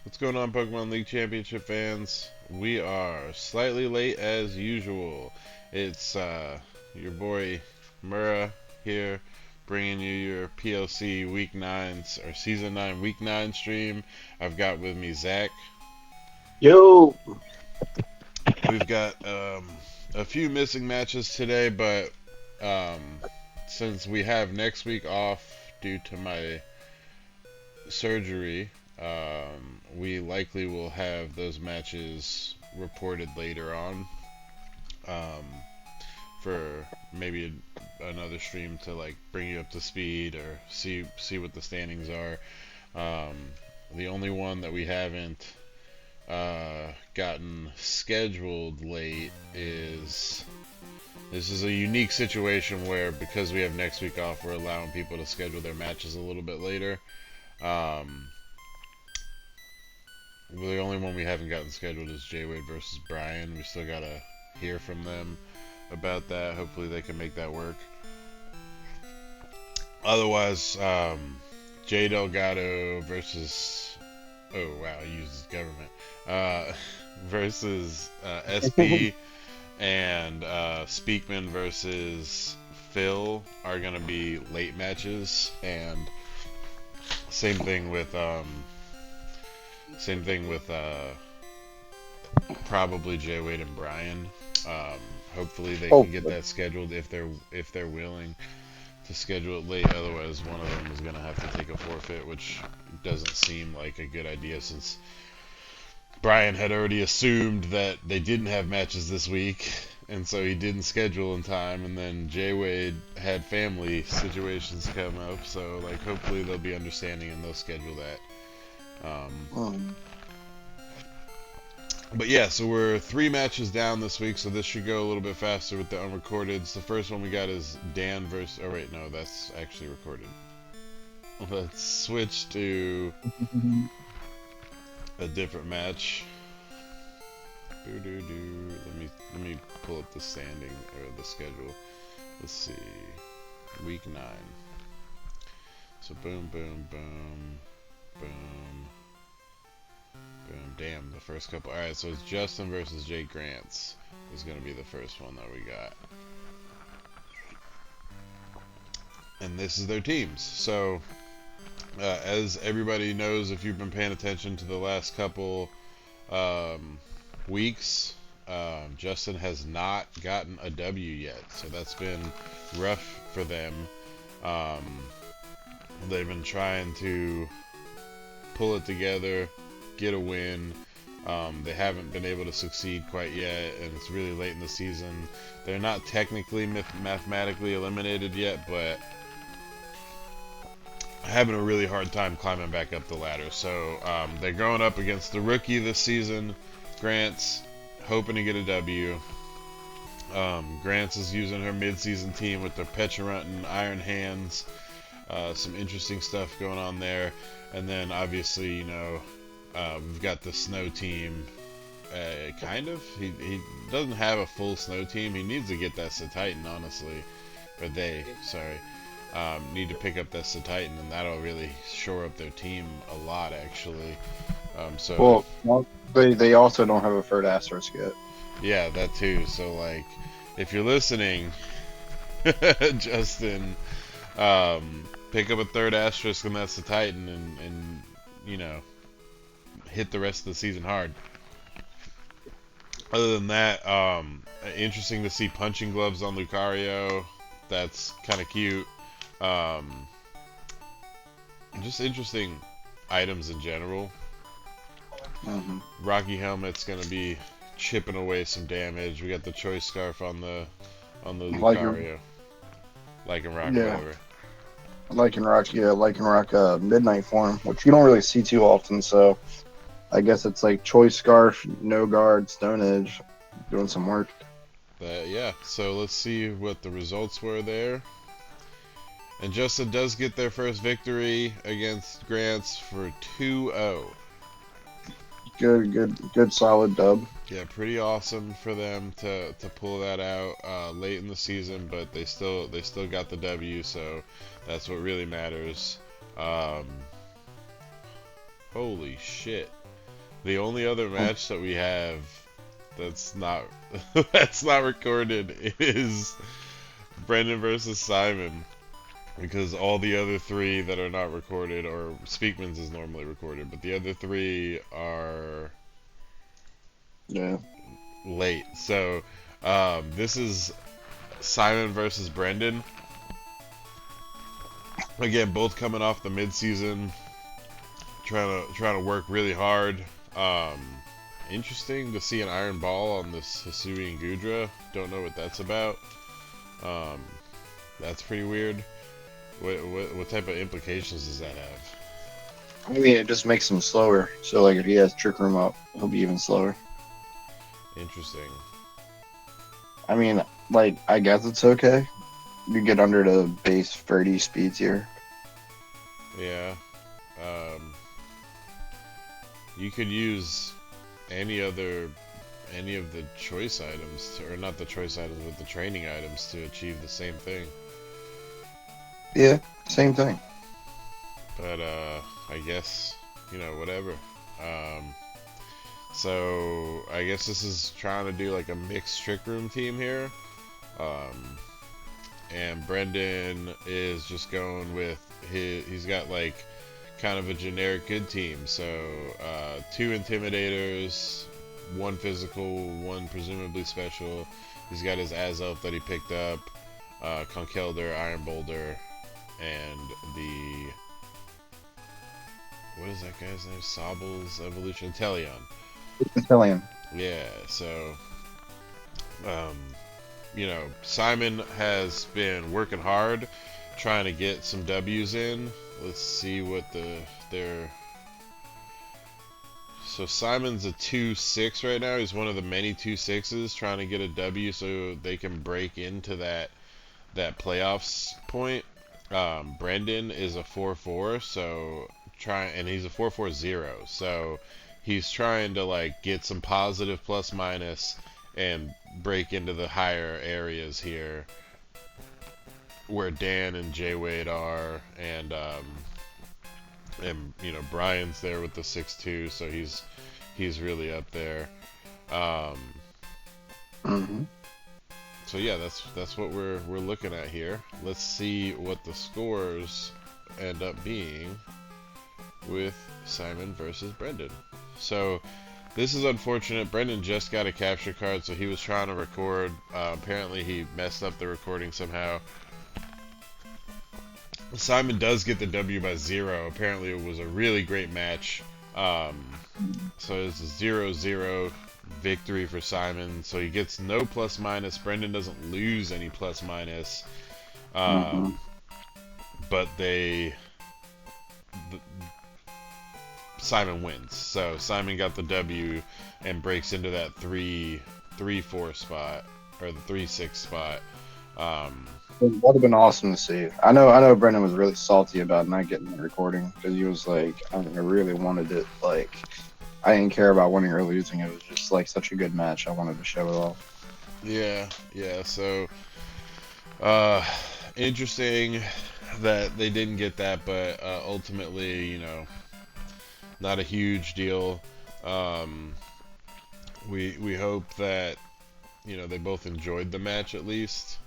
What's going on, Pokemon League Championship fans? We are slightly late as usual. It's your boy Murrah here, bringing you your PLC Week 9 or Season 9 Week 9 stream. I've got with me Zach. Yo, We've got a few missing matches today, but um, since we have next week off due to my surgery, we likely will have those matches reported later on for maybe another stream to like bring you up to speed or see what the standings are. Um, the only one that we haven't gotten scheduled late is this is a unique situation where because we have next week off, we're allowing people to schedule their matches a little bit later. The only one we haven't gotten scheduled is J-Wade versus Brian. We still gotta hear from them about that. Hopefully they can make that work. Otherwise, J Delgado versus he uses government versus SP and Speakman versus Phil are gonna be late matches, and same thing with probably Jay Wade and Brian. Hopefully they can get that scheduled if they're willing to schedule it late. Otherwise, one of them is gonna have to take a forfeit, which doesn't seem like a good idea since Brian had already assumed that they didn't have matches this week, and so he didn't schedule in time. And then Jay Wade had family situations come up, so like hopefully they'll be understanding and they'll schedule that. But yeah, so we're 3 matches down this week, so this should go a little bit faster with the unrecordeds. The first one we got is Dan versus... Oh wait, no, that's actually recorded. Let's switch to a different match. Let me pull up the standing or the schedule. Let's see. Week 9. So boom, boom, boom, boom. Boom, damn, the first couple. Alright, so it's Justin versus Jake Grants is going to be the first one that we got. And this is their teams. So, as everybody knows, if you've been paying attention to the last couple weeks, Justin has not gotten a W yet. So that's been rough for them. They've been trying to pull it together, get a win. They haven't been able to succeed quite yet, and it's really late in the season. They're not technically mathematically eliminated yet, but having a really hard time climbing back up the ladder. So they're going up against the rookie this season, Grants, hoping to get a W. Grants is using her mid-season team with their Pecharunt and Iron Hands. Some interesting stuff going on there. And then obviously, you know, we've got the snow team. Kind of. He doesn't have a full snow team. He needs to get that Titan, honestly. Or they, sorry. Need to pick up that Titan, and that'll really shore up their team a lot, actually. well, they also don't have a third asterisk yet. Yeah, that too. So, like, if you're listening, Justin, pick up a third asterisk, and that's the Titan, and you know, hit the rest of the season hard. Other than that, interesting to see punching gloves on Lucario. That's kind of cute. Just interesting items in general. Rocky Helmet's gonna be chipping away some damage. We got the Choice Scarf on the Lucario. Lycanroc, whatever. Lycanroc Midnight form, which you don't really see too often, so I guess it's like Choice Scarf, No Guard, Stone Edge, doing some work. Yeah, so let's see what the results were there. And Justin does get their first victory against Grants for 2-0. Good, solid dub. Yeah, pretty awesome for them to pull that out late in the season, but they still got the W, so that's what really matters. Um, Holy shit! The only other match that we have that's not that's not recorded is Brendan versus Simon, because all the other three that are not recorded, or Speakman's is normally recorded, but the other three are Yeah. late. So this is Simon versus Brendan. Again, both coming off the mid-season, trying to work really hard. Um, Interesting to see an iron ball on this Hisui and Gudra. Don't know what that's about. Um, that's pretty weird. What type of implications does that have? I mean, it just makes him slower. So, like, if he has Trick Room up, he'll be even slower. Interesting. I mean, like, I guess it's okay. You get under the base 30 speeds here. Yeah. Um, you could use any of the choice items, or not the choice items, but the training items to achieve the same thing. Yeah, same thing. But I guess, whatever. Um, so I guess this is trying to do like a mixed trick room team here. And Brendan is just going with he's got like kind of a generic good team. So 2 intimidators, 1 physical, 1 presumably special. He's got his Azelf that he picked up, Conkelder, Iron Boulder, and the, what is that guy's name? Sobel's Evolution, Teleon. Italian. Yeah, so um, Simon has been working hard trying to get some W's in. Let's see what their so Simon's a 2-6 right now. He's one of the many 2-6s trying to get a W so they can break into that playoffs point. Brendan is a 4-4, and he's a 4-4-0, so he's trying to like get some positive plus minus and break into the higher areas here where Dan and Jay Wade are, and Brian's there with the 6-2, so he's really up there. Mm-hmm. So yeah, that's what we're looking at here. Let's see what the scores end up being with Simon versus Brendan. So this is unfortunate. Brendan just got a capture card, so he was trying to record. Apparently he messed up the recording somehow. Simon does get the W by 0. Apparently it was a really great match. So it's a 0-0 victory for Simon. So he gets no plus minus. Brendan doesn't lose any plus minus. But Simon wins. So Simon got the W and breaks into that 3-4 spot, or the 3-6 spot. It would have been awesome to see. I know Brendan was really salty about not getting the recording because he was like, I really wanted it. Like, I didn't care about winning or losing. It was just like such a good match. I wanted to show it off. Yeah. So, interesting that they didn't get that, but ultimately, not a huge deal. We hope that they both enjoyed the match at least,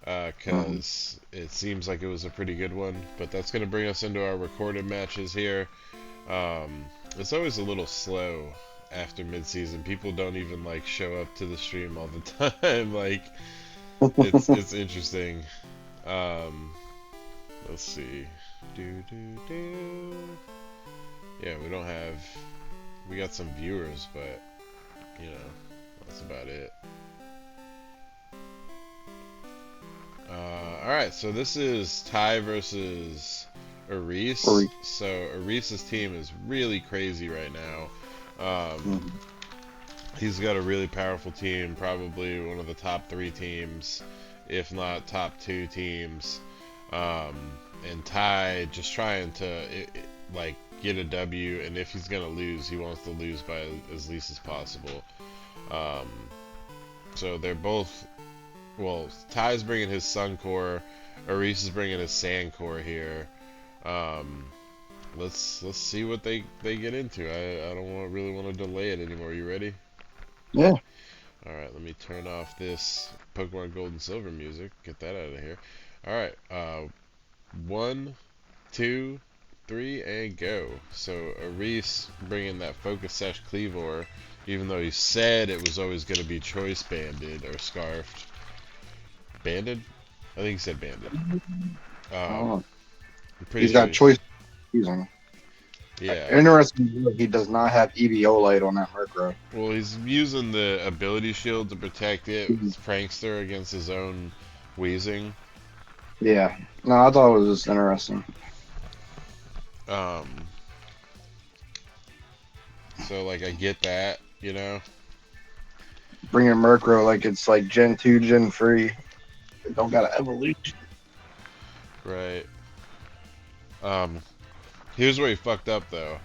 because it seems like it was a pretty good one. But that's going to bring us into our recorded matches here. It's always a little slow after mid-season. People don't even like show up to the stream all the time. Like, it's interesting. Let's see. Yeah, we got some viewers, but that's about it. Alright, so this is Ty versus Aris. So Aris's team is really crazy right now. He's got a really powerful team, probably one of the top 3 teams, if not top 2 teams. Um, and Ty just trying to like get a W, and if he's gonna lose, he wants to lose by as least as possible. Um, so they're both, well, Ty's bringing his Sun Core, Aris is bringing his Sand Core here. Um, let's see what they get into. I don't really want to delay it anymore. You ready? Yeah. All right, let me turn off this Pokemon Gold and Silver music. Get that out of here. All right, 1, 2, 3, and go. So Aris bringing that Focus Sash Cleavor, even though he said it was always going to be Choice Banded or Scarfed. Banded? I think he said Banded. Oh. I'm pretty He's sure got he's... choice using. Yeah. Interesting, he does not have EVO on that Murkrow. Well, he's using the ability shield to protect it with his Prankster against his own Weezing. Yeah. No, I thought it was just interesting. Um, so, like, I get that, you know? Bringing Murkrow like it's like Gen 2, Gen 3. It don't got an evolution. Right. Here's where he fucked up, though.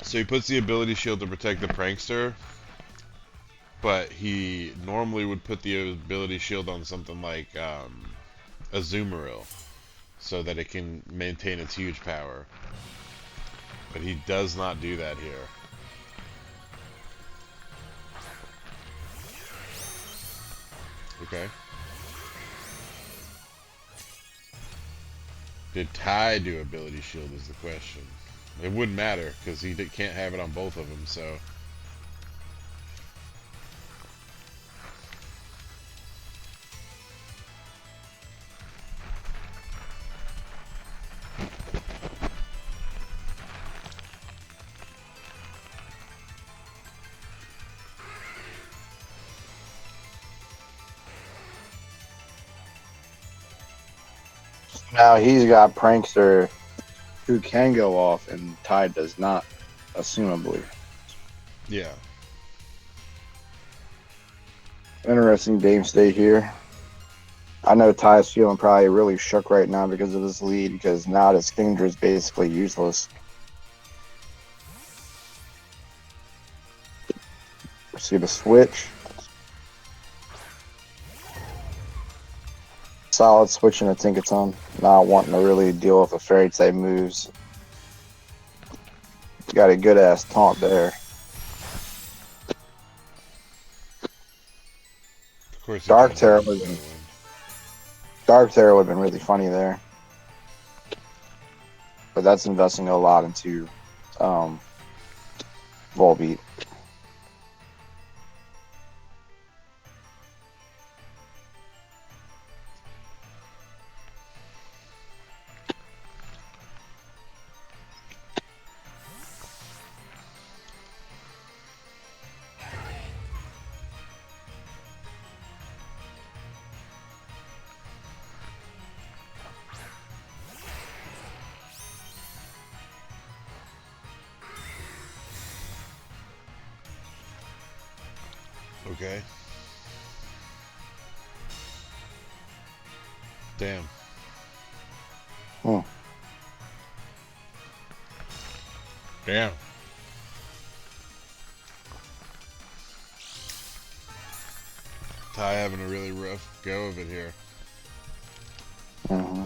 So he puts the ability shield to protect the Prankster, but he normally would put the ability shield on something like a Azumarill, so that it can maintain its huge power. But he does not do that here. Okay. Did Ty do ability shield is the question. It wouldn't matter, because he can't have it on both of them, so... Now he's got Prankster who can go off, and Ty does not, assumably. Yeah. Interesting game state here. I know Ty's feeling probably really shook right now because of his lead, because now this Kingdra is basically useless. See the switch. Solid switching to Tinkaton. Not wanting to really deal with the fairy type moves. Got a good ass taunt there. Of course he Dark can't Terror use would that have one. been really funny there. But that's investing a lot into Volbeat. Okay. Damn. Hmm. Damn. Ty having a really rough go of it here. Mm-hmm.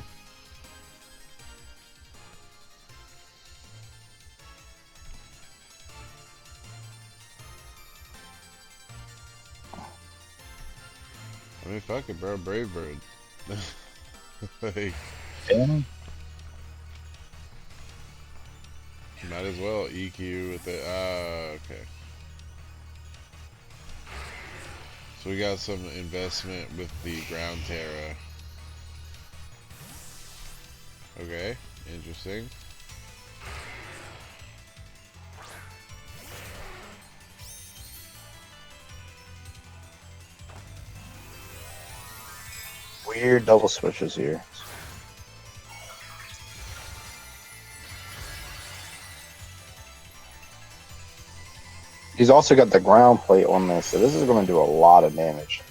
I mean, fuck it, bro. Brave Bird. Like, Yeah. might as well EQ with it. Okay. So we got some investment with the Ground Terra. Okay, interesting. Weird double switches here. He's also got the ground plate on this, so this is going to do a lot of damage.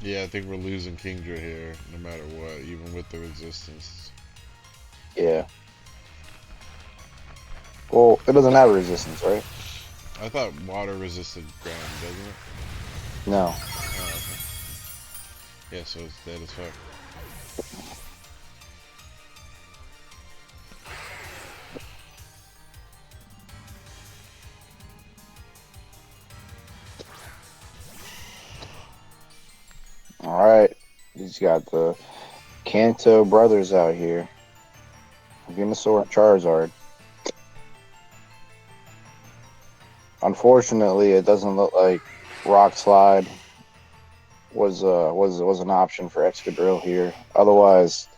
Yeah, I think we're losing Kingdra here, no matter what, even with the resistance. Yeah. Well, it doesn't have resistance, right? I thought water resisted ground, doesn't it? No. Oh, okay. Yeah, so it's dead as fuck. All right. He's got the Kanto brothers out here. Venusaur and Charizard. Unfortunately, it doesn't look like Rock Slide was an option for Excadrill here. Otherwise,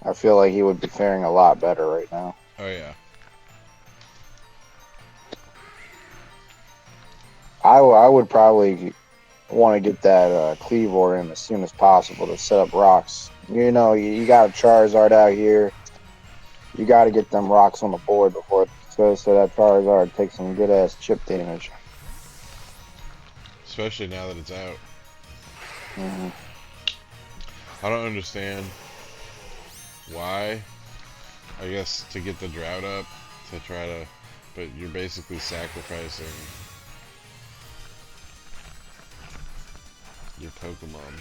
I feel like he would be faring a lot better right now. Oh yeah. I would probably want to get that Cleavor in as soon as possible to set up rocks. You know, you got a Charizard out here. You got to get them rocks on the board before so that Charizard takes some good ass chip damage. Especially now that it's out. Mm-hmm. I don't understand why. I guess to get the drought up, to try to, but you're basically sacrificing your Pokemon.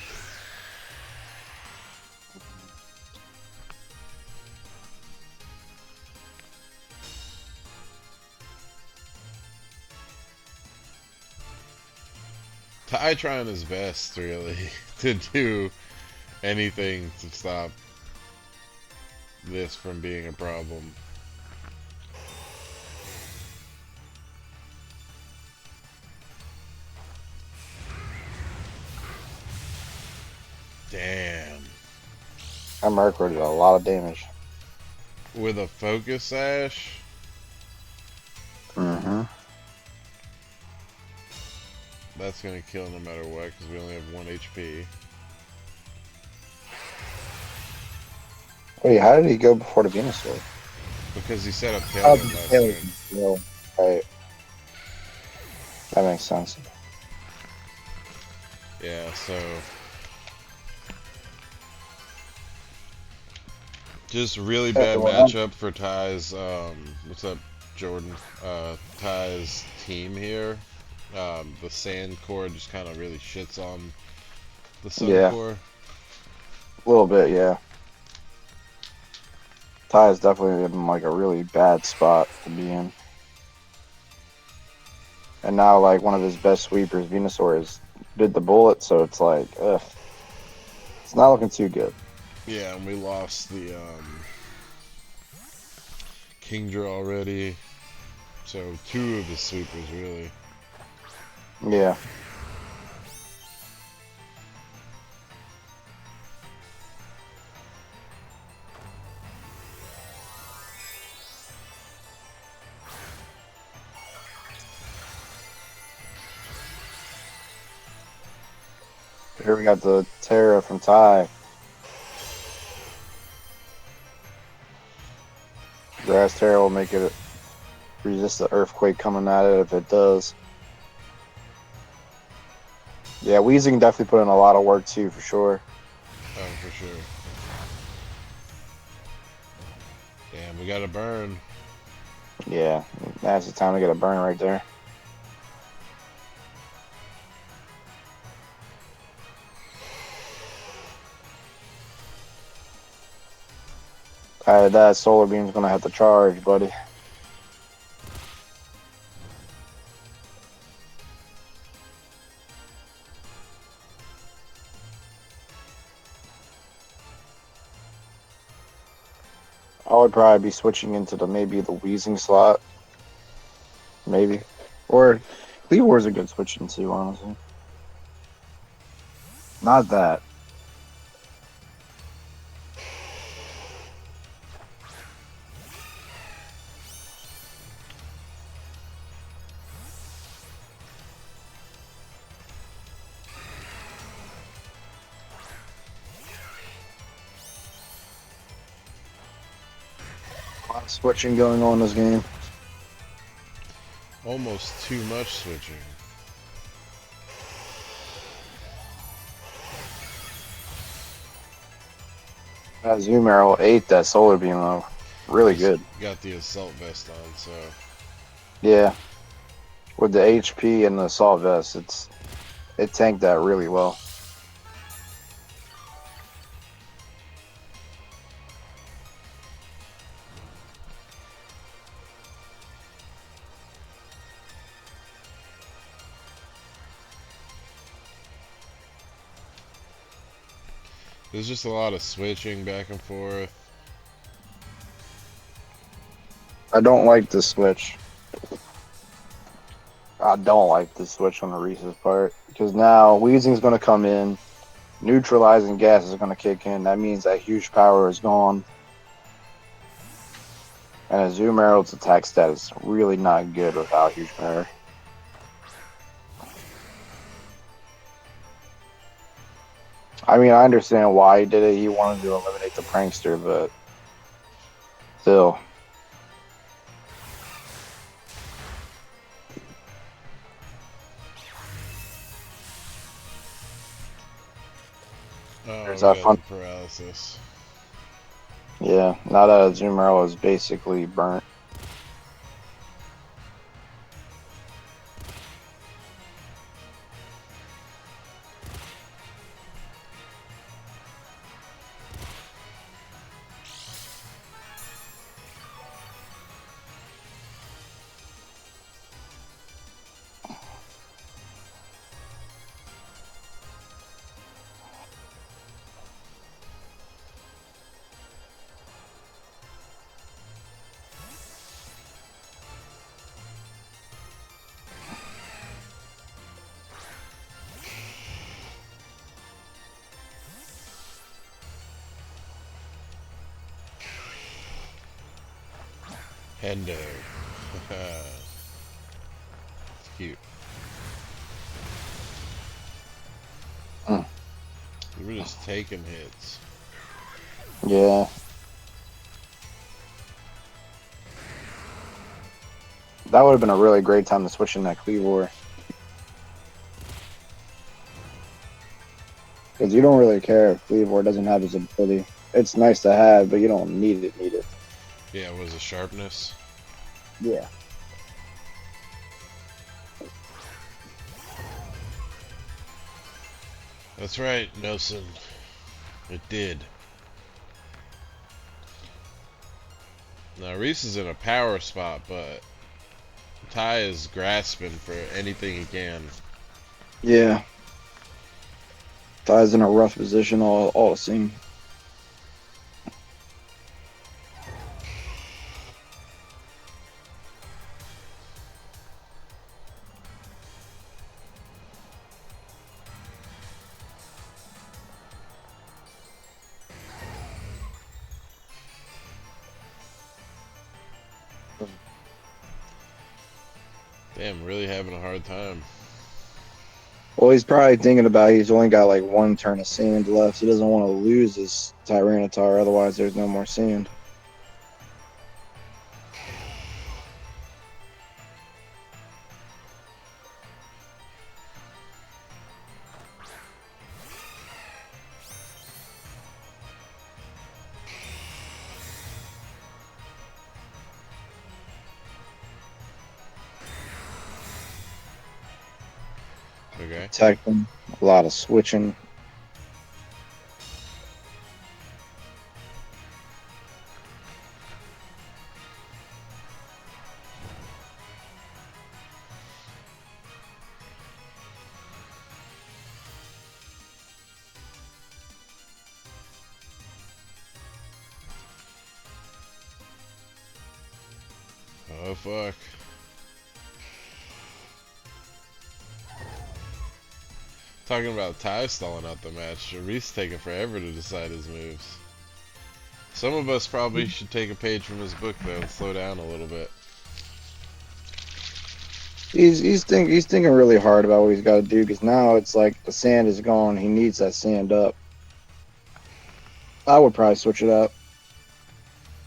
Ty trying his best, really, to do anything to stop this from being a problem. Damn. That Murkrow did a lot of damage. With a Focus Sash? Mm-hmm. That's gonna kill no matter what, because we only have 1 HP. Wait, how did he go before the Venusaur? Because he set up Oh, Tailwind last the turn. Tailwind. Right. That makes sense. Yeah, so... just really Hey, bad well, matchup for Ty's, what's up, Jordan? Ty's team here. The Sand Core just kind of really shits on the Sun yeah, Core. a little bit, yeah. Ty is definitely in like a really bad spot to be in. And now, like, one of his best sweepers, Venusaur, did the bullet, so it's like, ugh. It's not looking too good. Yeah, and we lost the Kingdra already. So 2 of the sweepers, really. Yeah. Here we got the Terra from Ty. Grass Terra will make it resist the Earthquake coming at it if it does. Yeah, Weezing definitely put in a lot of work too, for sure. Oh, for sure. Damn, we got a burn. Yeah, that's the time to get a burn right there. That Solar Beam's gonna have to charge, buddy. I would probably be switching into maybe the Weezing slot. Maybe. Or Cleavor's a good switch into, honestly. Not that. A lot of switching going on in this game. Almost too much switching. Zoom arrow ate that solar beam though. Really He's good. got the assault vest on, so Yeah. With the HP and the assault vest, it tanked that really well. there's just a lot of switching back and forth. I don't like the switch. I don't like the switch on the Reese's part because now Weezing's going to come in, neutralizing gas is going to kick in. That means that huge power is gone, and a Zoom arrow's attack stat is really not good without huge power. I mean, I understand why he did it. He wanted to eliminate the prankster, but still. Oh, There's we that got the fun. paralysis. Yeah, now that a Zoom arrow is basically burnt. Hendo. It's cute. Mm. We were just taking hits. Yeah. That would have been a really great time to switch in that Cleavor. Because you don't really care if Cleavor doesn't have his ability. It's nice to have, but you don't need it. Yeah, was it sharpness? Yeah. That's right, Nelson. It did. Now Reese is in a power spot, but Ty is grasping for anything he can. Yeah. Ty's in a rough position all scene. Damn, really having a hard time. Well, he's probably thinking about he's only got like one turn of sand left. He doesn't want to lose his Tyranitar, otherwise there's no more sand. Okay. Attacking, a lot of switching. Oh fuck. Talking about Ty stalling out the match. Reese taking forever to decide his moves. Some of us probably should take a page from his book though and slow down a little bit. He's thinking really hard about what he's got to do because now it's like the sand is gone. He needs that sand up. I would probably switch it out.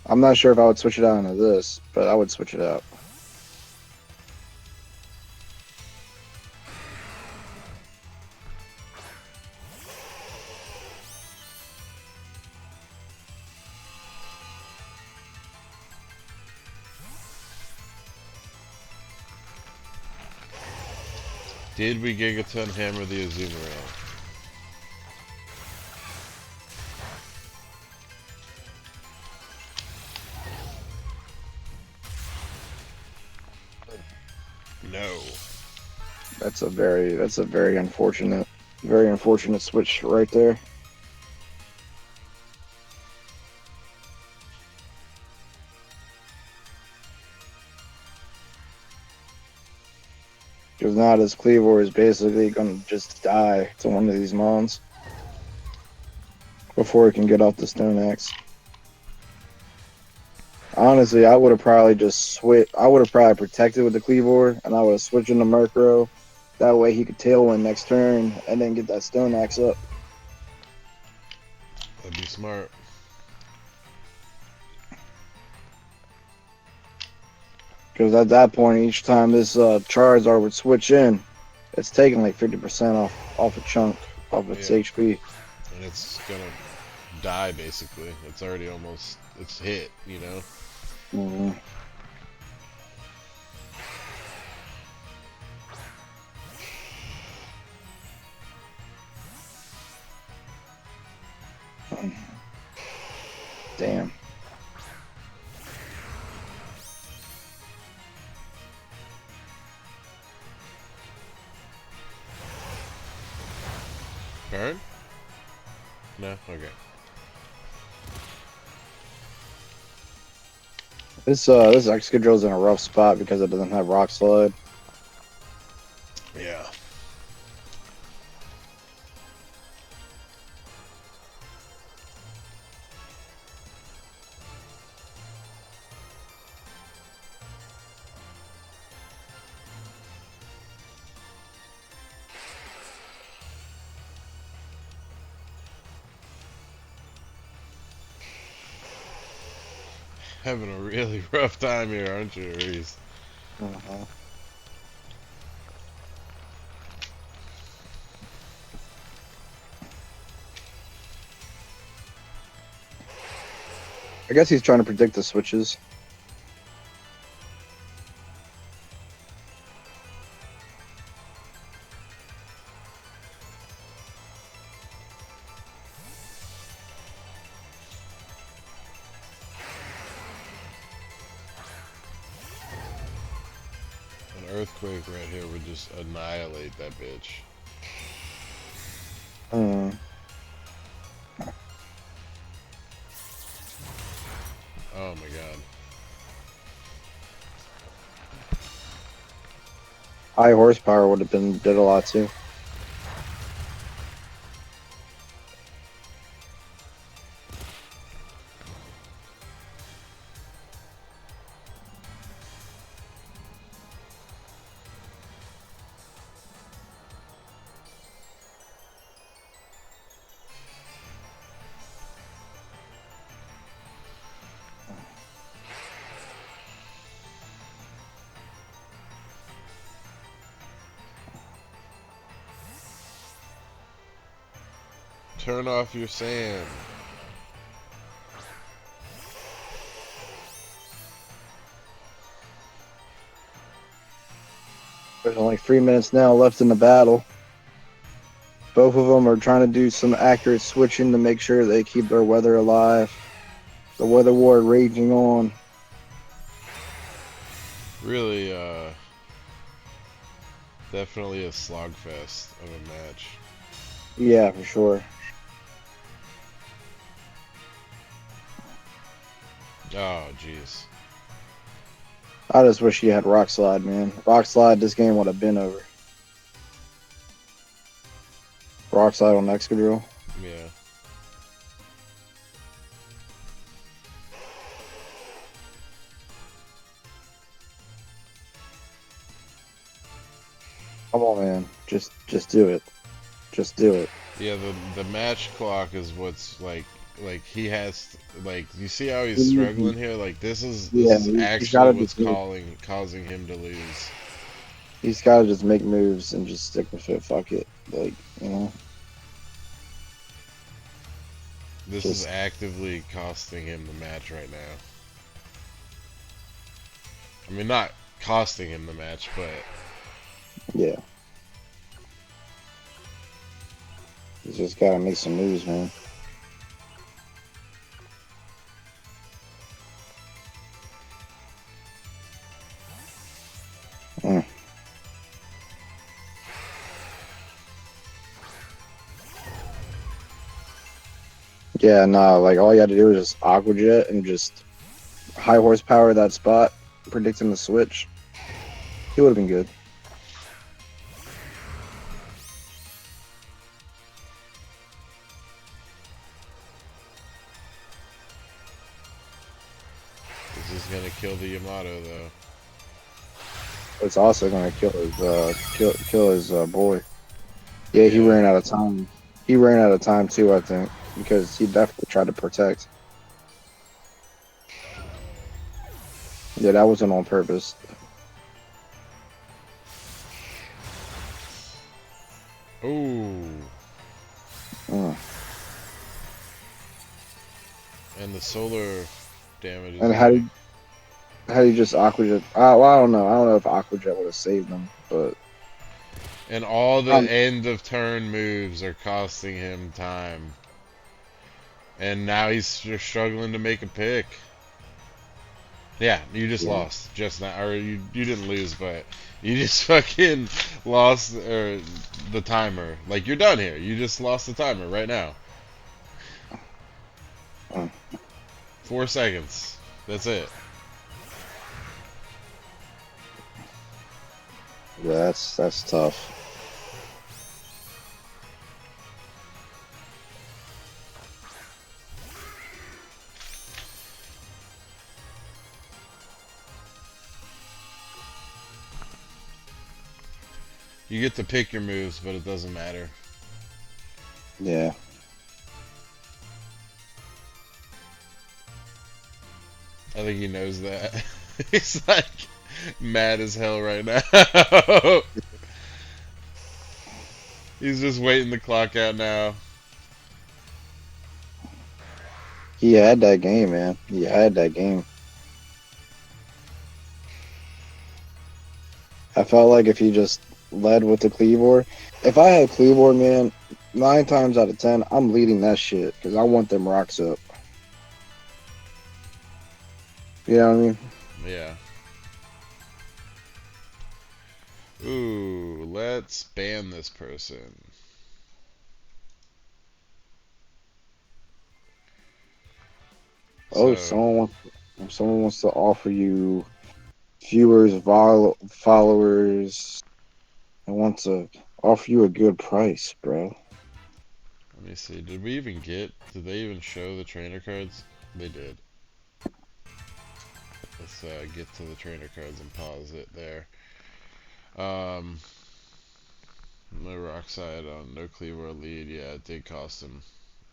I'm not sure if I would switch it out into this, but I would switch it out. Did we Gigaton hammer the Azuma rail? No. That's a very unfortunate switch right there. Because now this Cleavor is basically gonna just die to one of these mons before he can get off the Stone Axe. Honestly, I would have probably just switched. I would have probably protected with the Cleavor, and I would have switched into Murkrow. That way he could Tailwind next turn, and then get that Stone Axe up. That'd be smart. Because at that point, each time this Charizard would switch in, it's taking like 50% off a chunk of its HP. And it's gonna die basically. It's already almost, it's hit, you know? Mm-hmm. Damn. Burn? No? Okay. This Excadrill's in a rough spot because it doesn't have Rock Slide. Yeah. Having a really rough time here, aren't you, Reese? Uh-huh. I guess he's trying to predict the switches. An earthquake right here would just annihilate that bitch. Oh my god. High horsepower would have did a lot too. Turn off your sand. There's only 3 minutes now left in the battle. Both of them are trying to do some accurate switching to make sure they keep their weather alive. The weather war raging on. Really, definitely a slogfest of a match. Yeah, for sure. Oh, jeez. I just wish he had Rock Slide, man. Rock Slide, this game would have been over. Rock Slide on Excadrill. Yeah. Come on, man. Just do it. Just do it. Yeah, the match clock is what's like he has like, you see how he's struggling here? Like this is He's actually what's causing him to lose. He's got to just make moves and just stick with it. Fuck it. Like, you know. This is actively costing him the match right now. I mean, not costing him the match, but yeah. He's just gotta make some moves, man. Mm. Yeah, nah, like all you had to do was just Aqua Jet and just high horsepower that spot, predicting the switch. He would have been good. This is gonna kill the Yamato though. It's also gonna kill his boy. Yeah, he Yeah. ran out of time. He ran out of time too, I think, because he definitely tried to protect. Yeah, that wasn't on purpose. Ooh. Mm. And the solar damage is And getting. how do you just Aqua Jet? Well, I don't know. I don't know if Aqua Jet would have saved them, but And all the um, end of turn moves are costing him time. And now he's just struggling to make a pick. Yeah, you just yeah, lost just now, or you didn't lose, but you just fucking lost the timer. Like you're done here. You just lost the timer right now. mm, 4 seconds. That's it. yeah, that's tough. You get to pick your moves, but it doesn't matter. Yeah, I think he knows that. He's like mad as hell right now. He's just waiting the clock out now. he had that game, man. He had that game. I felt like if he just led with the Cleavor, if I had Cleavor, man, 9 times out of 10, I'm leading that shit because I want them rocks up. You know what I mean? Yeah. Ooh, let's ban this person. Oh, So, if someone wants to offer you viewers, followers, and wants to offer you a good price, bro. let me see. Did we even get? Did they even show the trainer cards? They did. Let's get to the trainer cards and pause it there. Um, no Rockside on no Cleaver lead. Yeah, it did cost him.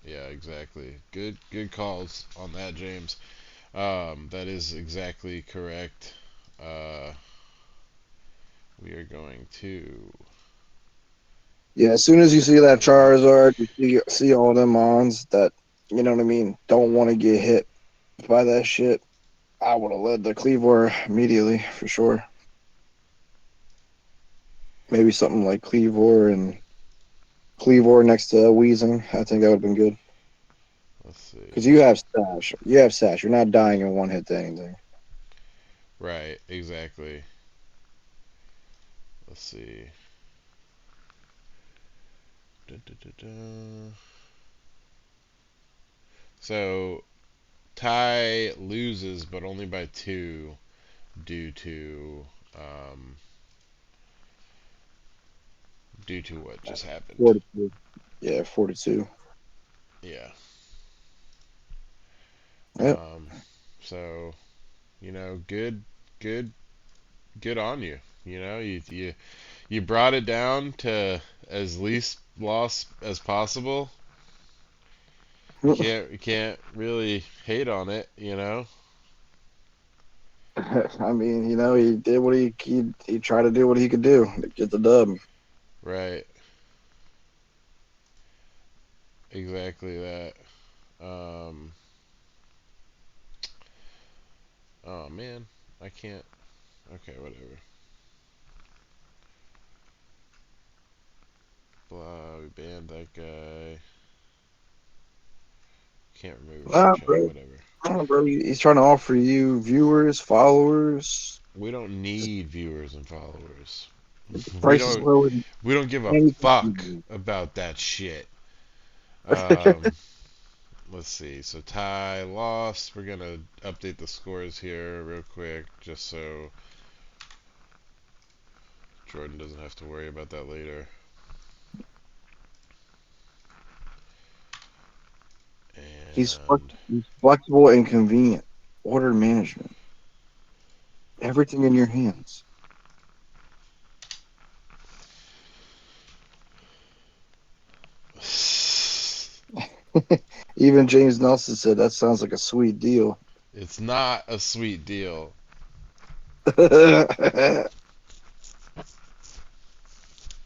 Yeah, exactly. Good calls on that, James. That is exactly correct. Uh, we are going to. Yeah, as soon as you see that Charizard, you see all them mons that, you know what I mean, don't want to get hit by that shit. I would have led the Cleavor immediately for sure. Maybe something like Cleavor next to Weezing. I think that would have been good. Let's see. Because you have Sash. You have Sash. You're not dying in one hit to anything. Right, exactly. Let's see. Dun, dun, dun, dun. So Ty loses, but only by two, due to um, due to what just happened. 42. Yeah, 42. Yeah. Yep. Um, so good, good, good on you. You brought it down to as least loss as possible. You can't really hate on it. I mean, he did what he tried to do what he could do to get the dub. Right. Exactly that. Um, oh man, I can't. Okay, whatever. blah. We banned that guy. Can't remove from Nah, chat. bro. Whatever. Nah, bro. He's trying to offer you viewers, followers. We don't need viewers and followers. The We price is don't. lower than We don't give a fuck anything. about that shit. Um, let's see. So Ty lost. We're gonna update the scores here real quick, just so Jordan doesn't have to worry about that later. And He's flexible and convenient. Order management. Everything in your hands. Even James Nelson said that sounds like a sweet deal. it's not a sweet deal.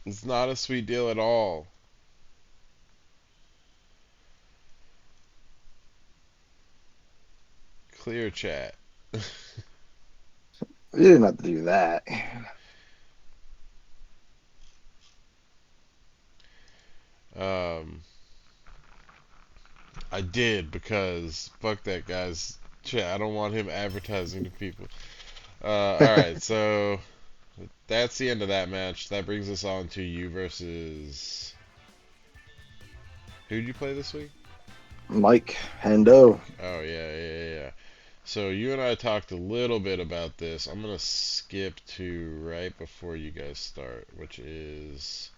It's not a sweet deal at all. Clear chat. You didn't have to do that. Um, I did because fuck that guy's chat. I don't want him advertising to people. Alright, so that's the end of that match. That brings us on to you versus. Who'd you play this week? Mike Hendo. Oh, yeah. So you and I talked a little bit about this. I'm going to skip to right before you guys start, which is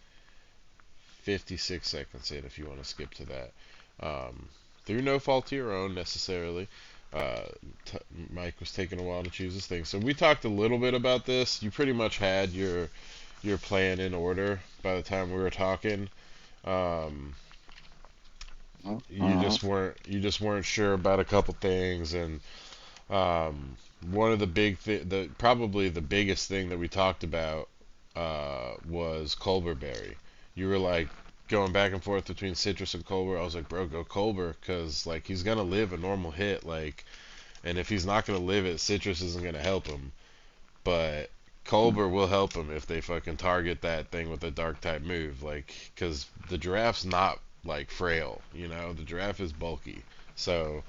56 seconds in if you want to skip to that. Through no fault of your own necessarily. Uh, Mike was taking a while to choose his thing. So we talked a little bit about this. You pretty much had your plan in order by the time we were talking. Um, Uh-huh. you just weren't sure about a couple things, and one of the probably the biggest thing that we talked about was Culver Berry. You were like going back and forth between Citrus and Culver. I was like, bro, go Culver, because like he's gonna live a normal hit, like, and if he's not gonna live it, Citrus isn't gonna help him. But Culver will help him if they fucking target that thing with a dark type move, like, because the giraffe's not like frail, you know, the giraffe is bulky. So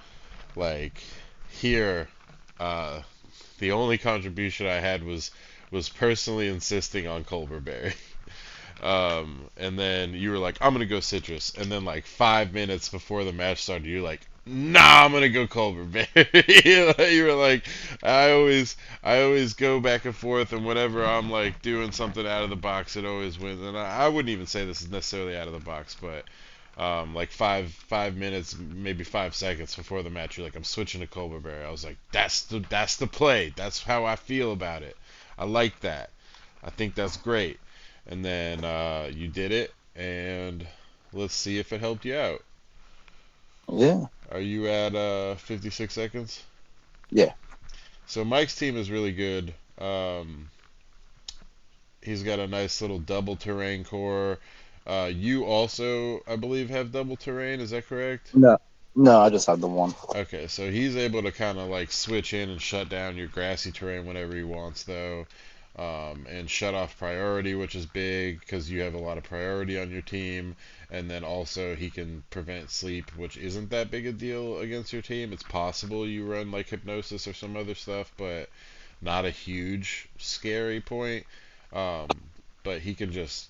like here, uh, the only contribution I had was personally insisting on Culver Berry. And then you were like, I'm gonna go Citrus, and then like 5 minutes before the match started, you're like, Nah, I'm gonna go Culver Berry. You were like, I always go back and forth, and whenever I'm like doing something out of the box, it always wins. And I wouldn't even say this is necessarily out of the box, but like 5 minutes, maybe 5 seconds before the match, you're like, I'm switching to Culver Berry. I was like, that's the play. That's how I feel about it. I like that. I think that's great. And then you did it, and let's see if it helped you out. Yeah. Are you at 56 seconds? Yeah. So Mike's team is really good. He's got a nice little double terrain core. You also, I believe, have double terrain. Is that correct? No. No, I just had the one. Okay, so he's able to kind of like switch in and shut down your grassy terrain whenever he wants, though, and shut off priority, which is big because you have a lot of priority on your team. And then also he can prevent sleep, which isn't that big a deal against your team. It's possible you run like hypnosis or some other stuff, but not a huge scary point. Um, but he can just,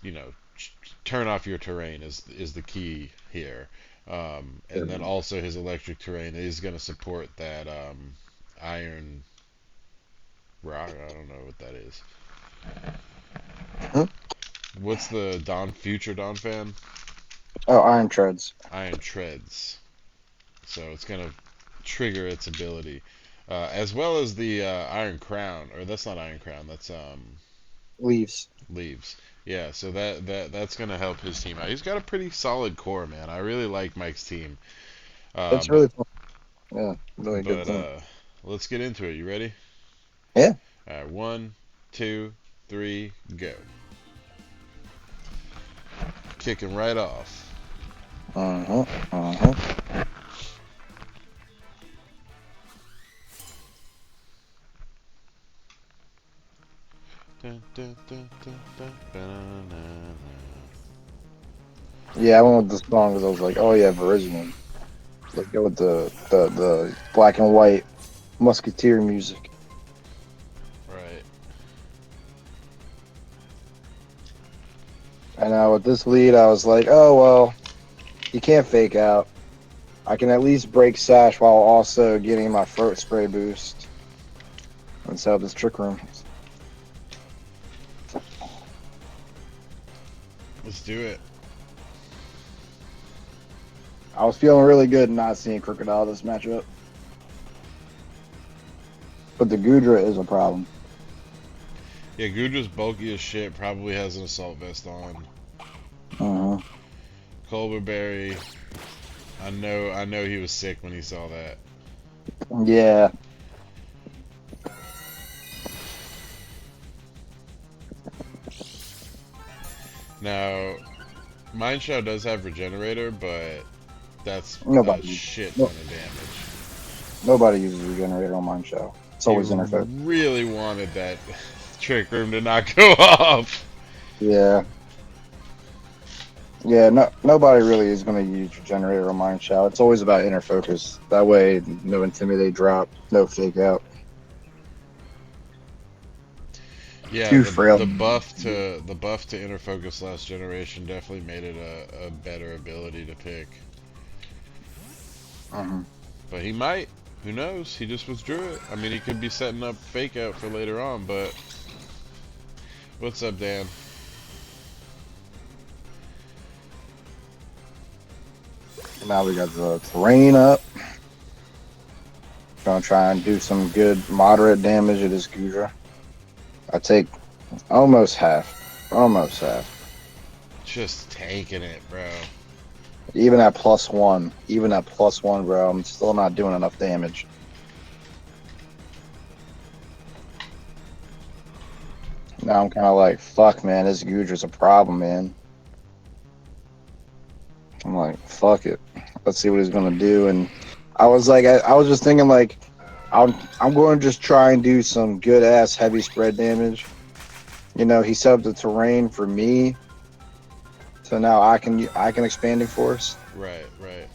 turn off your terrain is the key here. And then also his electric terrain is going to support that iron rock. I don't know what that is. Huh? What's the future Dawn fan? Oh, Iron Treads. Iron treads. So it's going to trigger its ability. As well as the Iron Crown, or that's not Iron Crown, that's Leaves. Leaves. Yeah, so that's gonna help his team out. He's got a pretty solid core, man. I really like Mike's team. Uh, That's but really fun. Yeah. Really good but thing. let's get into it. You ready? Yeah. All right, 1, 2, 3, go. Kicking right off. Uh-huh. Uh-huh. Dun, dun, dun, dun, dun, ba-na-na-na. Yeah, I went with the song because I was like, oh yeah, Verizon. Like go with the black and white musketeer music. Right. And with this lead, I was like, oh well, you can't fake out. I can at least break Sash while also getting my throat spray boost. And set up this trick room. Let's do it. I was feeling really good not seeing Crocodile this matchup. But the Gudra is a problem. Yeah, Gudra's bulky as shit. Probably has an assault vest on. Uh-huh. Colberberry. I know he was sick when he saw that. Yeah. Now, Mineshaw does have Regenerator, but that's a Nobody. shit ton No, of damage. nobody uses Regenerator on mine show. It's He always interface. really wanted that trick room to not go off. Yeah. Yeah, no, nobody really is going to use Regenerator on mine show. It's always about inner focus. That way, no Intimidate drop, no fake out. Yeah, Too frail. the buff to inner focus last generation definitely made it a better ability to pick. Uh-huh. But he might. Who knows? He just withdrew it. I mean, he could be setting up fake out for later on, but what's up, Dan? Now we got the terrain up. Gonna try and do some good moderate damage at this Gudra. I take almost half. Almost half. Just taking it, bro. Even at +1. Even at +1, bro, I'm still not doing enough damage. Now I'm kind of like, fuck, man, this Gudra's a problem, man. I'm like, fuck it. Let's see what he's gonna do. And I was like, I was just thinking like, I'm going to just try and do some good ass heavy spread damage. You know, he set up the terrain for me, so now I can expanding force. Right, right.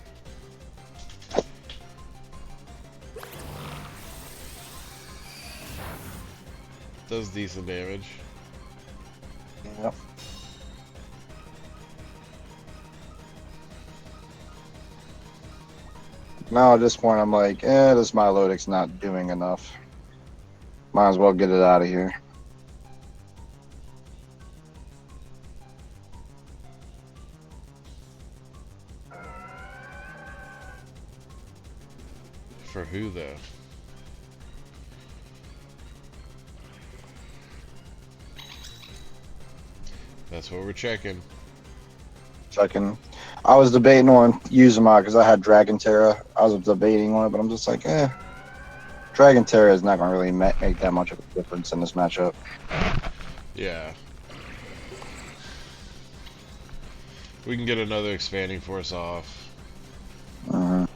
Does decent damage. Yep. Now at this point, I'm like, this Milotic's not doing enough. Might as well get it out of here. For who, though? That's what we're checking. Second, I was debating on using my because I had Dragon Terra. I was debating on it, but I'm just like, Dragon Terra is not going to really make that much of a difference in this matchup. Yeah. We can get another expanding force off. Uh-huh.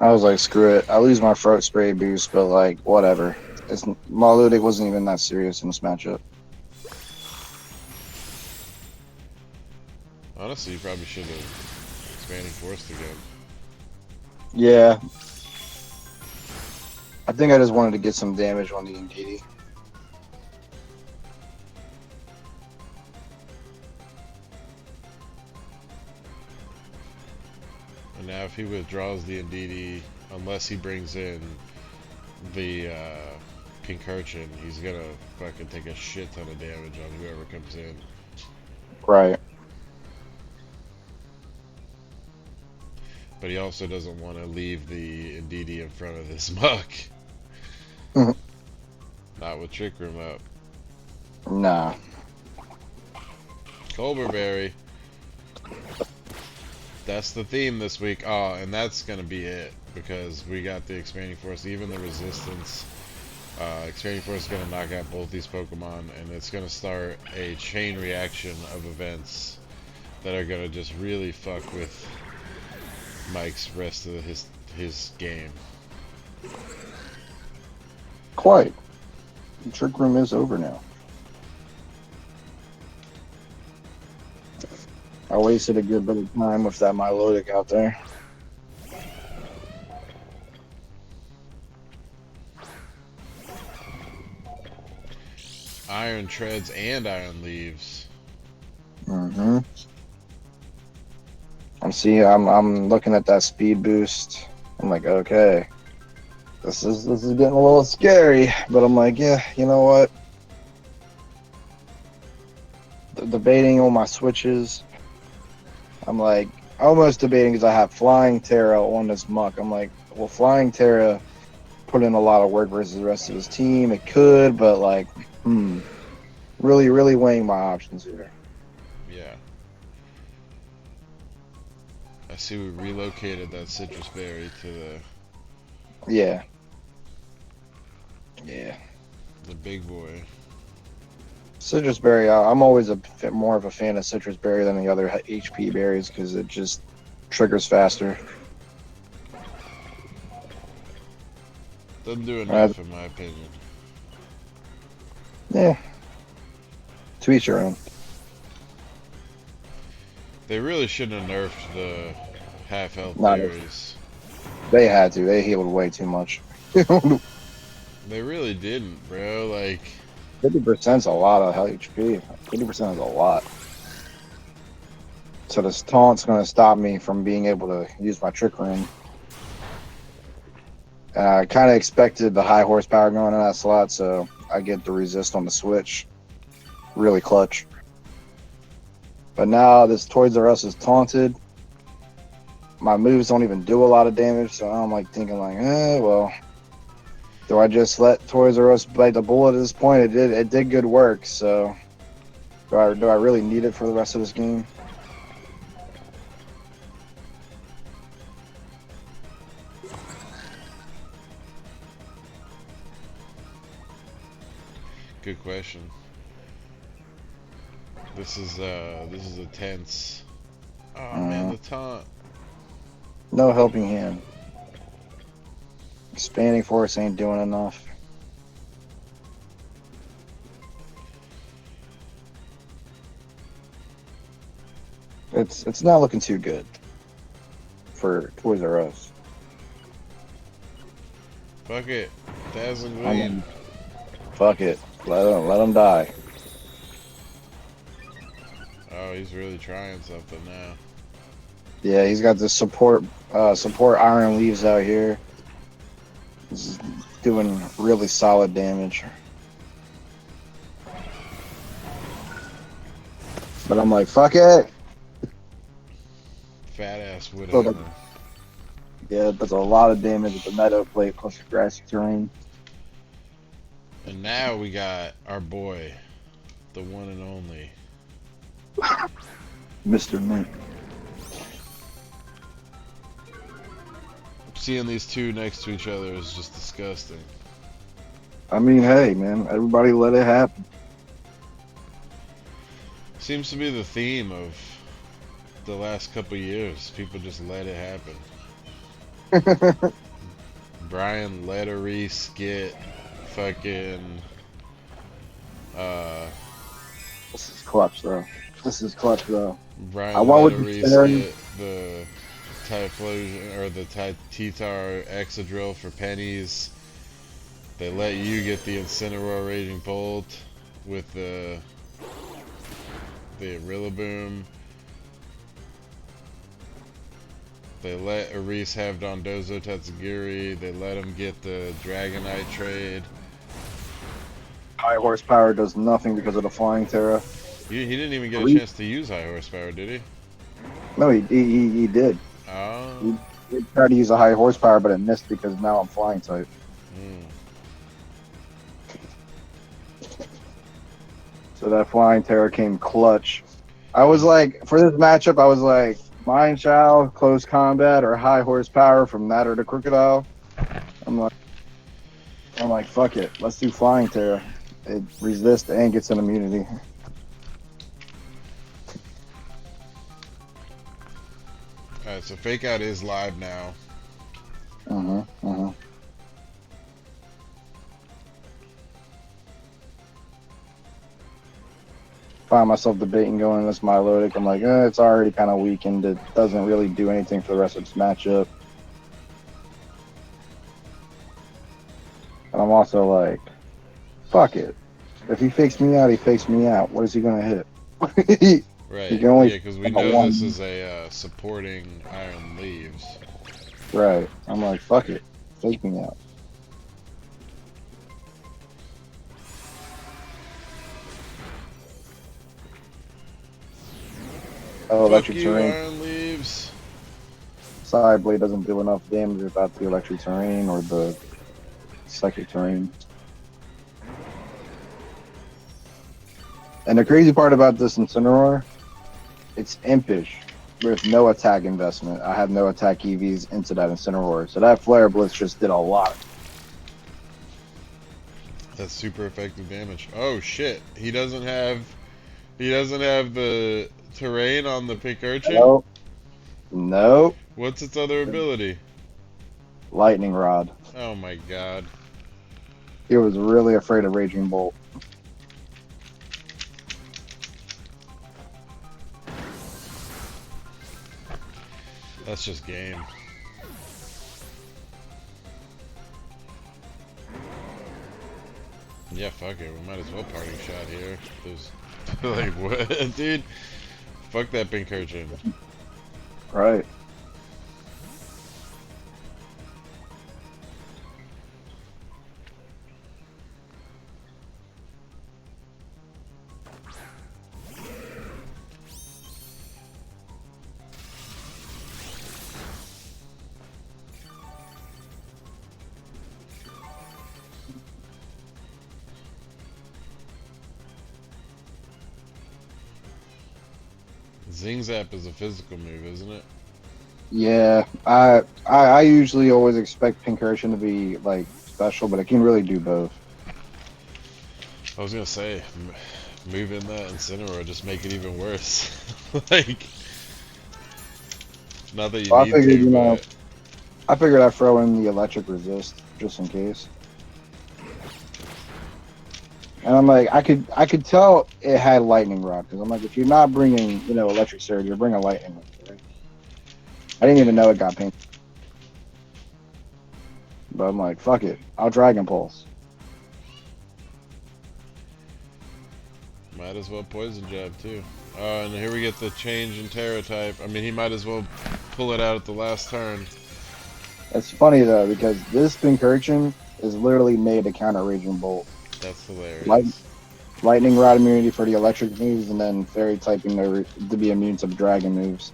I was like, screw it. I lose my throat spray boost, but like, whatever. Milotic wasn't even that serious in this matchup. Honestly, you probably should have expanding force again. Yeah. I think I just wanted to get some damage on the Ndidi. And now if he withdraws the Ndidi, unless he brings in the Concursion, he's gonna fucking take a shit ton of damage on whoever comes in. Right. But he also doesn't want to leave the Ndidi in front of this muck. Mhm. Not with Trick Room up. Nah. Colberberry. That's the theme this week. Oh, and that's gonna be it because we got the expanding force, even the resistance. Expanding force is gonna knock out both these Pokemon, and it's gonna start a chain reaction of events that are gonna just really fuck with Mike's rest of his game. Quite. The trick room is over now. I wasted a good bit of time with that Milotic out there. Iron treads and iron leaves. Mm-hmm. I'm looking at that speed boost. I'm like, okay, this is getting a little scary. But I'm like, yeah, you know what? Debating on my switches. I'm like almost debating because I have Flying Terra on this muck. I'm like, well, Flying Terra put in a lot of work versus the rest of his team. It could, but like, really, really weighing my options here. Yeah. I see we relocated that citrus berry to Yeah. Yeah. the big boy. Citrus berry. I'm always more of a fan of citrus berry than the other HP berries because it just triggers faster. Doesn't do enough in my opinion. Yeah. To each your own. They really shouldn't have nerfed the half health Not berries. They had to. They healed way too much. They really didn't, bro. Like 50% is a lot of HP. 50% is a lot. So this taunt's going to stop me from being able to use my trick room. And I kind of expected the high horsepower going in that slot, so I get the resist on the switch. Really clutch. But now this Toys R Us is taunted. My moves don't even do a lot of damage, so I'm like thinking like, well, do I just let Toys R Us bite the bullet at this point? It did good work, so do I really need it for the rest of this game? good question. This is a tense. Oh man, the taunt. No helping hand. Expanding force ain't doing enough. It's not looking too good for Toys R Us. Fuck it. Dazzling Gleam. Fuck it. Let him die. Oh, he's really trying something now. Yeah, he's got the support iron leaves out here. He's doing really solid damage. But I'm like, fuck it. Fat ass wood So hammer. Yeah, that's a lot of damage with the meadow plate plus the grassy terrain. And now we got our boy, the one and only Mr. Mint. Seeing these two next to each other is just disgusting. I mean, hey, man, everybody let it happen. Seems to be the theme of the last couple years. People just let it happen. Brian let a Reese get fucking This is clutch, though. Brian went let with a the Reese Terran. get the Typhlosion or the T-Tar Exadrill for pennies. They let you get the Incineroar Raging Bolt with the Rillaboom. They let Aris have Dondozo Tatsugiri. They let him get the Dragonite trade. High horsepower does nothing because of the Flying Terra. He didn't even get a chance to use high horsepower, did he? No, he did. Oh. He tried to use a high horsepower, but it missed because now I'm flying type. So that Flying Terra came clutch. I was like, for this matchup, I was like, Mind Shao, close combat, or high horsepower from that or the Crocodile. I'm like, fuck it, let's do Flying Terra. It resists and gets an immunity. Alright, so Fake Out is live now. find myself debating going this Milotic. I'm like, it's already kind of weakened. It doesn't really do anything for the rest of this matchup. And I'm also like, fuck it. If he fakes me out, he fakes me out. What is he gonna hit? He Right. can only Yeah, because we hit know this one. is a supporting Iron Leaves. Right. I'm like, fuck it. Fake me out. Oh, Fuck electric you, terrain. Iron Leaves. Side blade doesn't do enough damage without the electric terrain or the psychic terrain. And the crazy part about this Incineroar, it's impish with no attack investment. I have no attack EVs into that Incineroar. So that Flare Blitz just did a lot. That's super effective damage. Oh shit. He doesn't have the terrain on the pink urchin? Nope. Nope. What's its other ability? Lightning Rod. Oh my god. He was really afraid of Raging Bolt. That's just game. Yeah, fuck it. We might as well party shot here. There's like what, dude? Fuck that pink urchin. Right. Zing Zap is a physical move, isn't it? Yeah. I usually always expect Pincursion to be like special, but it can really do both. I was gonna say, move in that Incineroar, just make it even worse. Like, not that you So I need figured, to, but I figured I'd throw in the electric resist just in case. And I'm like, I could tell it had lightning rod because I'm like, if you're not bringing, electric surge, you're bringing lightning rod, right? I didn't even know it got pink, but I'm like, fuck it, I'll Dragon Pulse. might as well poison jab too. And here we get the change in Terra type. I mean, he might as well pull it out at the last turn. It's funny though because this Pincurchin is literally made to counter Raging Bolt. That's Light, hilarious. lightning rod immunity for the electric moves, and then fairy typing to be immune to dragon moves.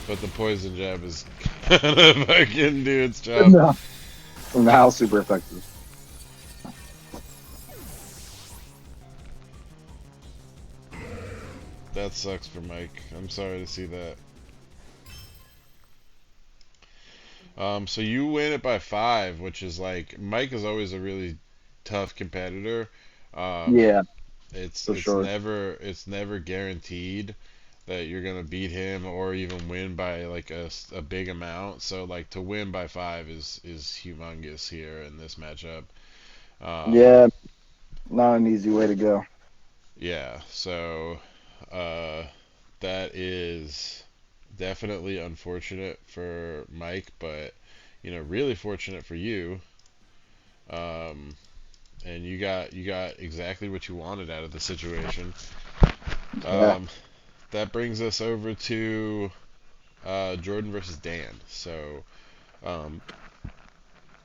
But the poison jab is gonna fucking do its job. No. Now super effective. That sucks for Mike. I'm sorry to see that. So you win it by 5, which is like Mike is always a really tough competitor. Um, Yeah, it's for it's sure. never it's never guaranteed that you're gonna beat him or even win by like a big amount. So like to win by 5 is humongous here in this matchup. Um, Yeah, not an easy way to go. yeah. So uh, that is definitely unfortunate for Mike, but really fortunate for you. Um, and you got exactly what you wanted out of the situation. Yeah, Um, that brings us over to Jordan versus Dan. So um,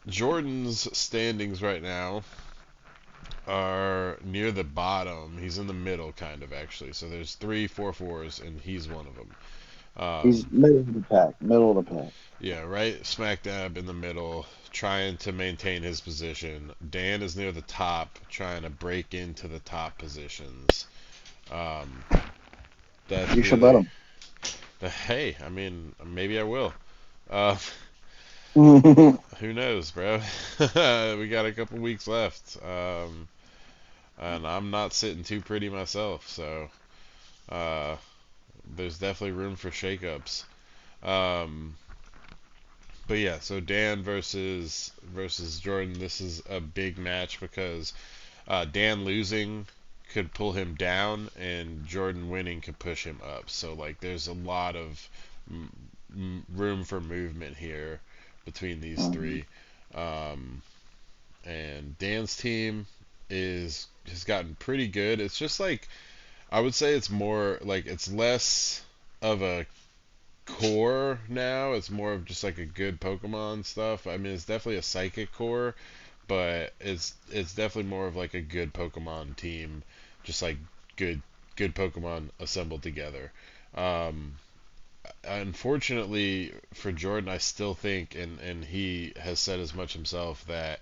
Jordan's standings right now are near the bottom. He's in the middle, kind of actually. So there's three, four, fours, and he's one of them. he's middle of the pack. Middle of the pack. Yeah, right smack dab in the middle, trying to maintain his position. Dan is near the top, trying to break into the top positions. Um, that's You should let really him. hey. I mean, maybe I will. Uh, who knows, bro? We got a couple weeks left, and I'm not sitting too pretty myself, so uh, there's definitely room for shakeups. Um, But yeah, so Dan versus Jordan. This is a big match because Dan losing could pull him down, and Jordan winning could push him up. So like, there's a lot of room for movement here between these Mhm. three. And Dan's team has gotten pretty good. It's just like, I would say it's more like, it's less of a core now. It's more of just like a good Pokemon stuff. I mean, it's definitely a psychic core, but it's definitely more of like a good Pokemon team, just like good good Pokemon assembled together. Um, Unfortunately for Jordan, I still think, and he has said as much himself, that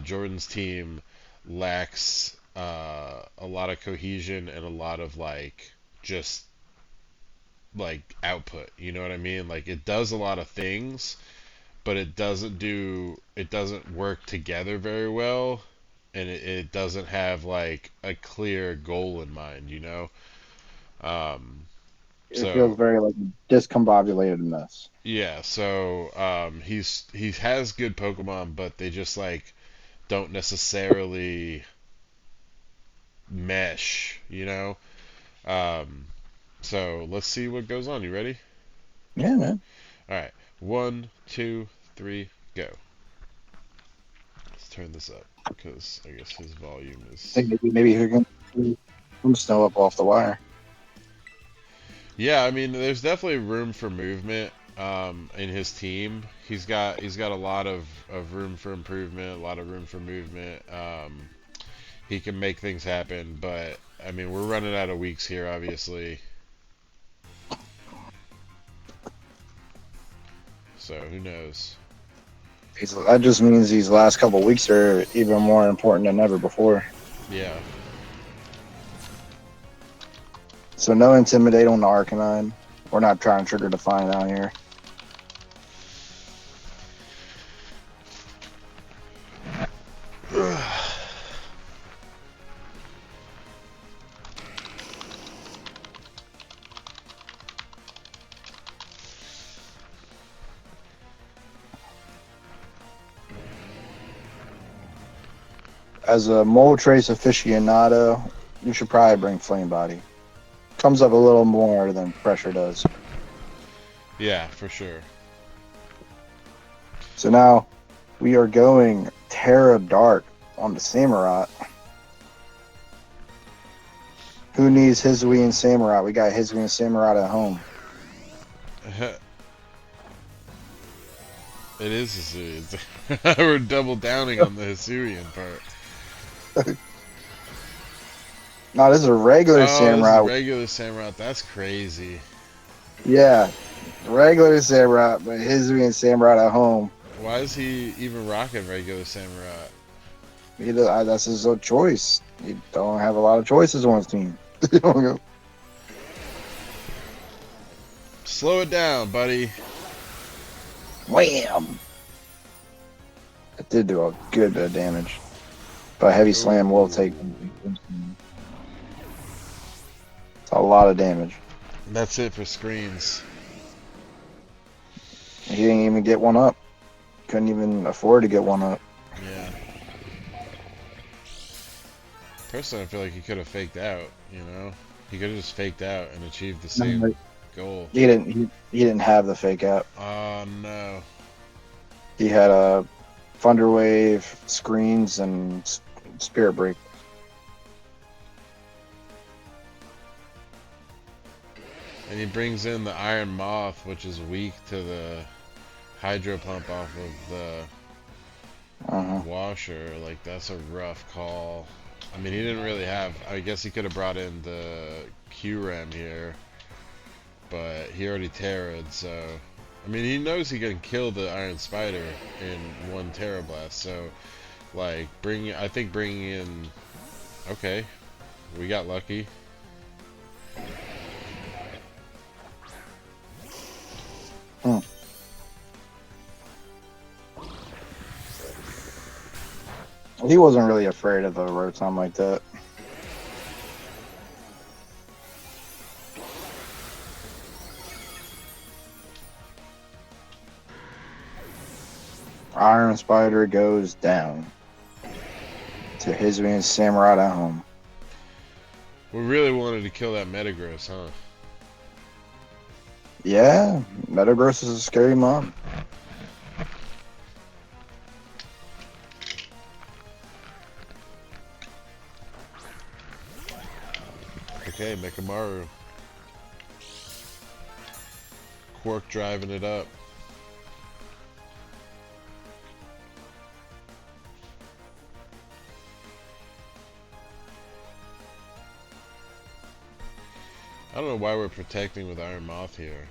Jordan's team lacks a lot of cohesion and a lot of like just like output. You know what I mean? Like, it does a lot of things, but it doesn't work together very well, and it doesn't have like a clear goal in mind. Um, It feels so very like a discombobulated mess. yeah, so he has good Pokemon, but they just like don't necessarily mesh. Um, so let's see what goes on. You ready? Yeah, man. All right, 1, 2, 3, go. Let's turn this up because I guess his volume I is. think maybe he can some snow up off the wire. Yeah, I mean, there's definitely room for movement in his team. He's got a lot of room for improvement, a lot of room for movement. He can make things happen, but I mean, we're running out of weeks here, obviously. So who knows? That just means these last couple weeks are even more important than ever before. Yeah. So no intimidate on the Arcanine. We're not trying to trigger Define out here. As a Mole Trace aficionado, you should probably bring Flame Body. Comes up a little more than Pressure does. Yeah, for sure. So now we are going Terra Dark on the Samurott. Who needs Hizui and Samurott? We got Hizui and Samurott at home. It is Hisuian. We're double downing on the Hisuian part. No, this is a regular Oh, this is Samurott. regular Samurai. That's crazy. Yeah, regular Samurott, but Hizui and Samurott at home. Why is he even rocking regular Samurai? That's his own choice. He don't have a lot of choices on his team. Slow it down, buddy. Wham! It did do a good bit of damage. But Heavy Slam will take. Ooh. It's a lot of damage. That's it for screens. He didn't even get one up. Couldn't even afford to get one up. Yeah. Personally, I feel like he could have faked out. He could have just faked out and achieved the No, same goal. he didn't. He didn't have the fake out. Oh no. He had a Thunder Wave, screens, and Spirit Break. And he brings in the Iron Moth, which is weak to the Hydro Pump off of the washer. Like, that's a rough call. I mean, he didn't really have. I guess he could have brought in the Q-Ram here, but he already terra'd, so. I mean, he knows he can kill the Iron Spider in one Terra Blast, so, like, I think bringing in. Okay, we got lucky. He wasn't really afraid of the Rotom like that. Iron Spider goes down to his man Samurai at home. We really wanted to kill that Metagross, huh? Yeah, Metagross is a scary mom. Okay, Mechamaru. Quark driving it up. I don't know why we're protecting with Iron Moth here.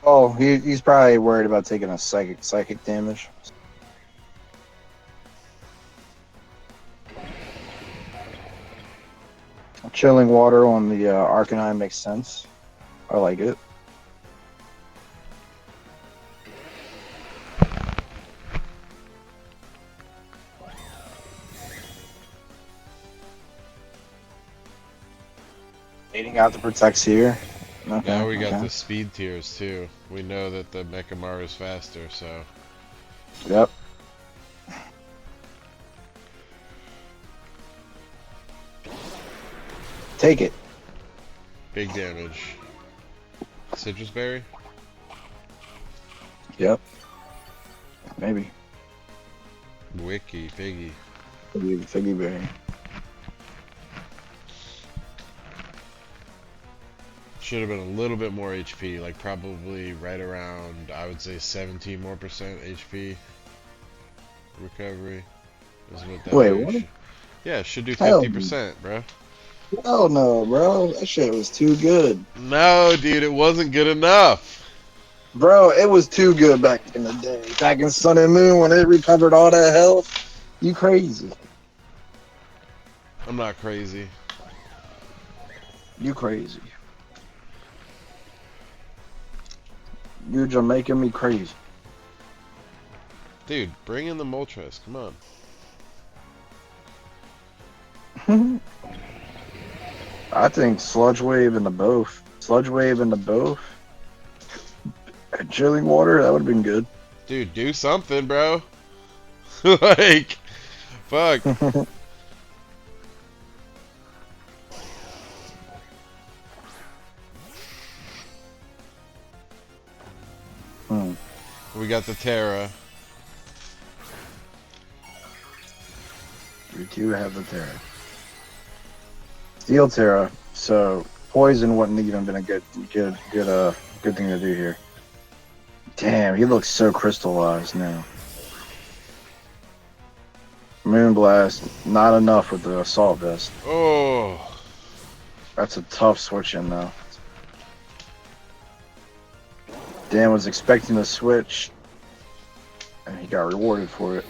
Oh, he's probably worried about taking a psychic damage. Chilling water on the Arcanine makes sense. I like it. Aiding out the protects here. Okay. Now we got okay. the speed tiers too. We know that the Mechamaru is faster, so. Yep. Take it. Big damage. Citrus Berry? Yep. Maybe. Wiki, Figgy. Figgy berry. Should have been a little bit more HP, like probably right around, I would say 17% more HP recovery. Is what that Wait, way what? yeah, it should do Hell, 50%, bro. hell no, bro. That shit was too good. No, dude, it wasn't good enough. Bro, it was too good back in the day. Back in Sun and Moon when it recovered all that health. You crazy. I'm not crazy. You crazy. You're just making me crazy. Dude, bring in the Moltres, come on. I think Sludge Wave into both. Sludge Wave into both. Chilling water, that would have been good. Dude, do something, bro. Like, fuck. We got the Terra. You do have the Terra. Steel Terra, so poison wouldn't even been a good thing to do here. Damn, he looks so crystallized now. Moonblast, not enough with the assault vest. Oh. That's a tough switch in though. Dan was expecting to switch, and he got rewarded for it.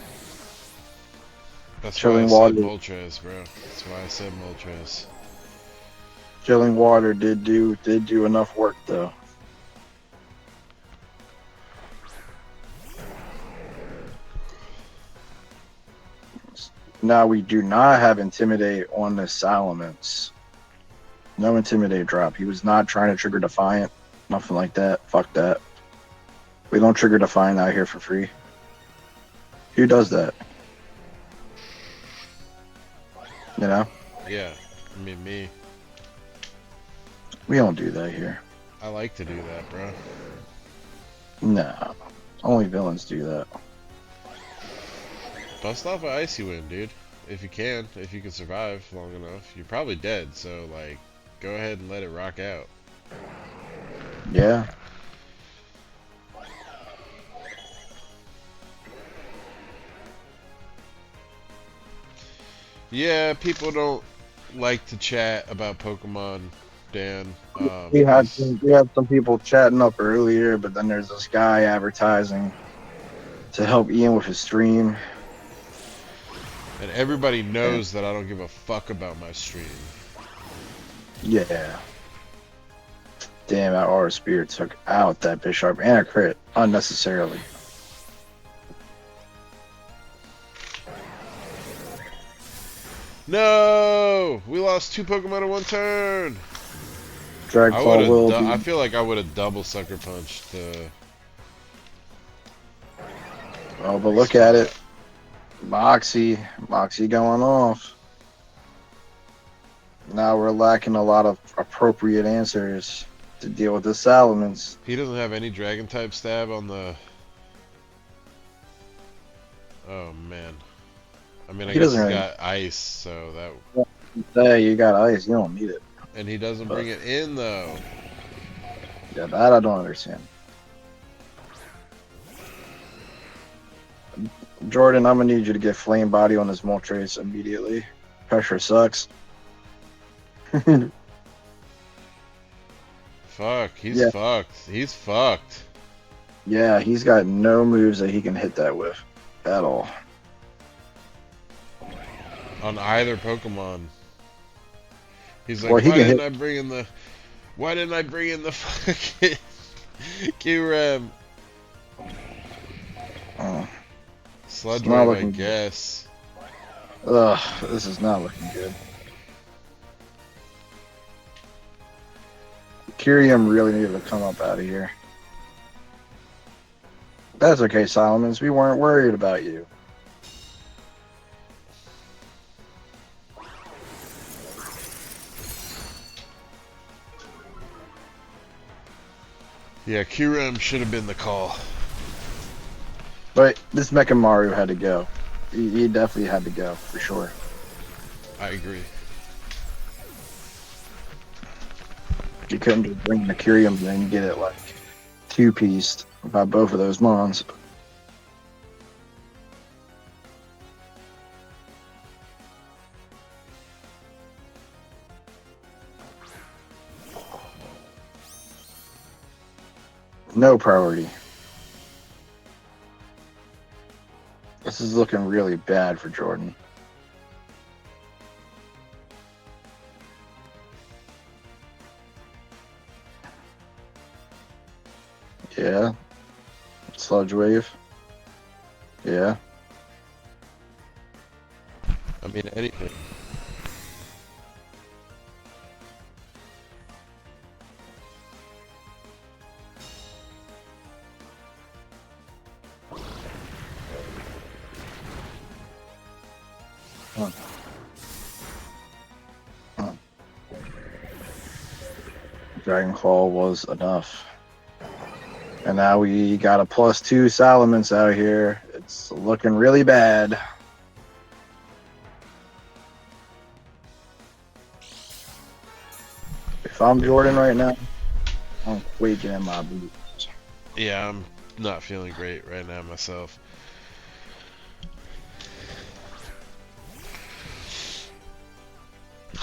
That's Chilling why I water. said Moltres, bro. That's why I said Moltres. Chilling water did do enough work though. Now we do not have Intimidate on the Salamence. No Intimidate drop. He was not trying to trigger Defiant. Nothing like that. Fuck that. We don't trigger Defiant out here for free. Who does that? You know? Yeah, I mean me. We don't do that here. I like to do that, bro. No. Only villains do that. Bust off an Icy Wind, dude. If you can survive long enough. You're probably dead, so like, go ahead and let it rock out. Yeah. Yeah, people don't like to chat about Pokemon, Dan. We had some people chatting up earlier, but then there's this guy advertising to help Ian with his stream. And everybody knows that I don't give a fuck about my stream. Yeah. Damn, that Aura Spear took out that Bisharp and a crit unnecessarily. No! We lost 2 Pokemon in 1 turn! Dragclaw will I feel like I would have double Sucker Punched. Oh, but look at it. Moxie going off. Now we're lacking a lot of appropriate answers to deal with the Salamence. He doesn't have any dragon type stab on the. Oh man. I mean, I He guess doesn't he's really got ice, so that. say you got ice. You don't need it. And he doesn't But bring it in though. yeah, that I don't understand. Jordan, I'm gonna need you to get flame body on this Moltres immediately. Pressure sucks. Fuck, he's Yeah, fucked. He's fucked. yeah, he's got no moves that he can hit that with at all. On either Pokemon. He's like, Well, he why can didn't hit. I bring in the. Why didn't I bring in the fucking. Q-Ram? Sludge It's not Wave, I looking good. guess. Ugh, this is not looking good. Kyrium really needed to come up out of here. That's okay, Solomons. We weren't worried about you. Yeah, Q-Ram should have been the call. But this Mechamaru had to go. He definitely had to go, for sure. I agree. You couldn't just bring the Kyrium and then get it like two-pieced by both of those Mons. No priority. This is looking really bad for Jordan. Yeah. Sludge Wave. Yeah. I mean, anything. Dragon Claw was enough. And now we got a +2 Salamence out here. It's looking really bad. If I'm Jordan right now, I'm quaking in my boots. Yeah, I'm not feeling great right now myself.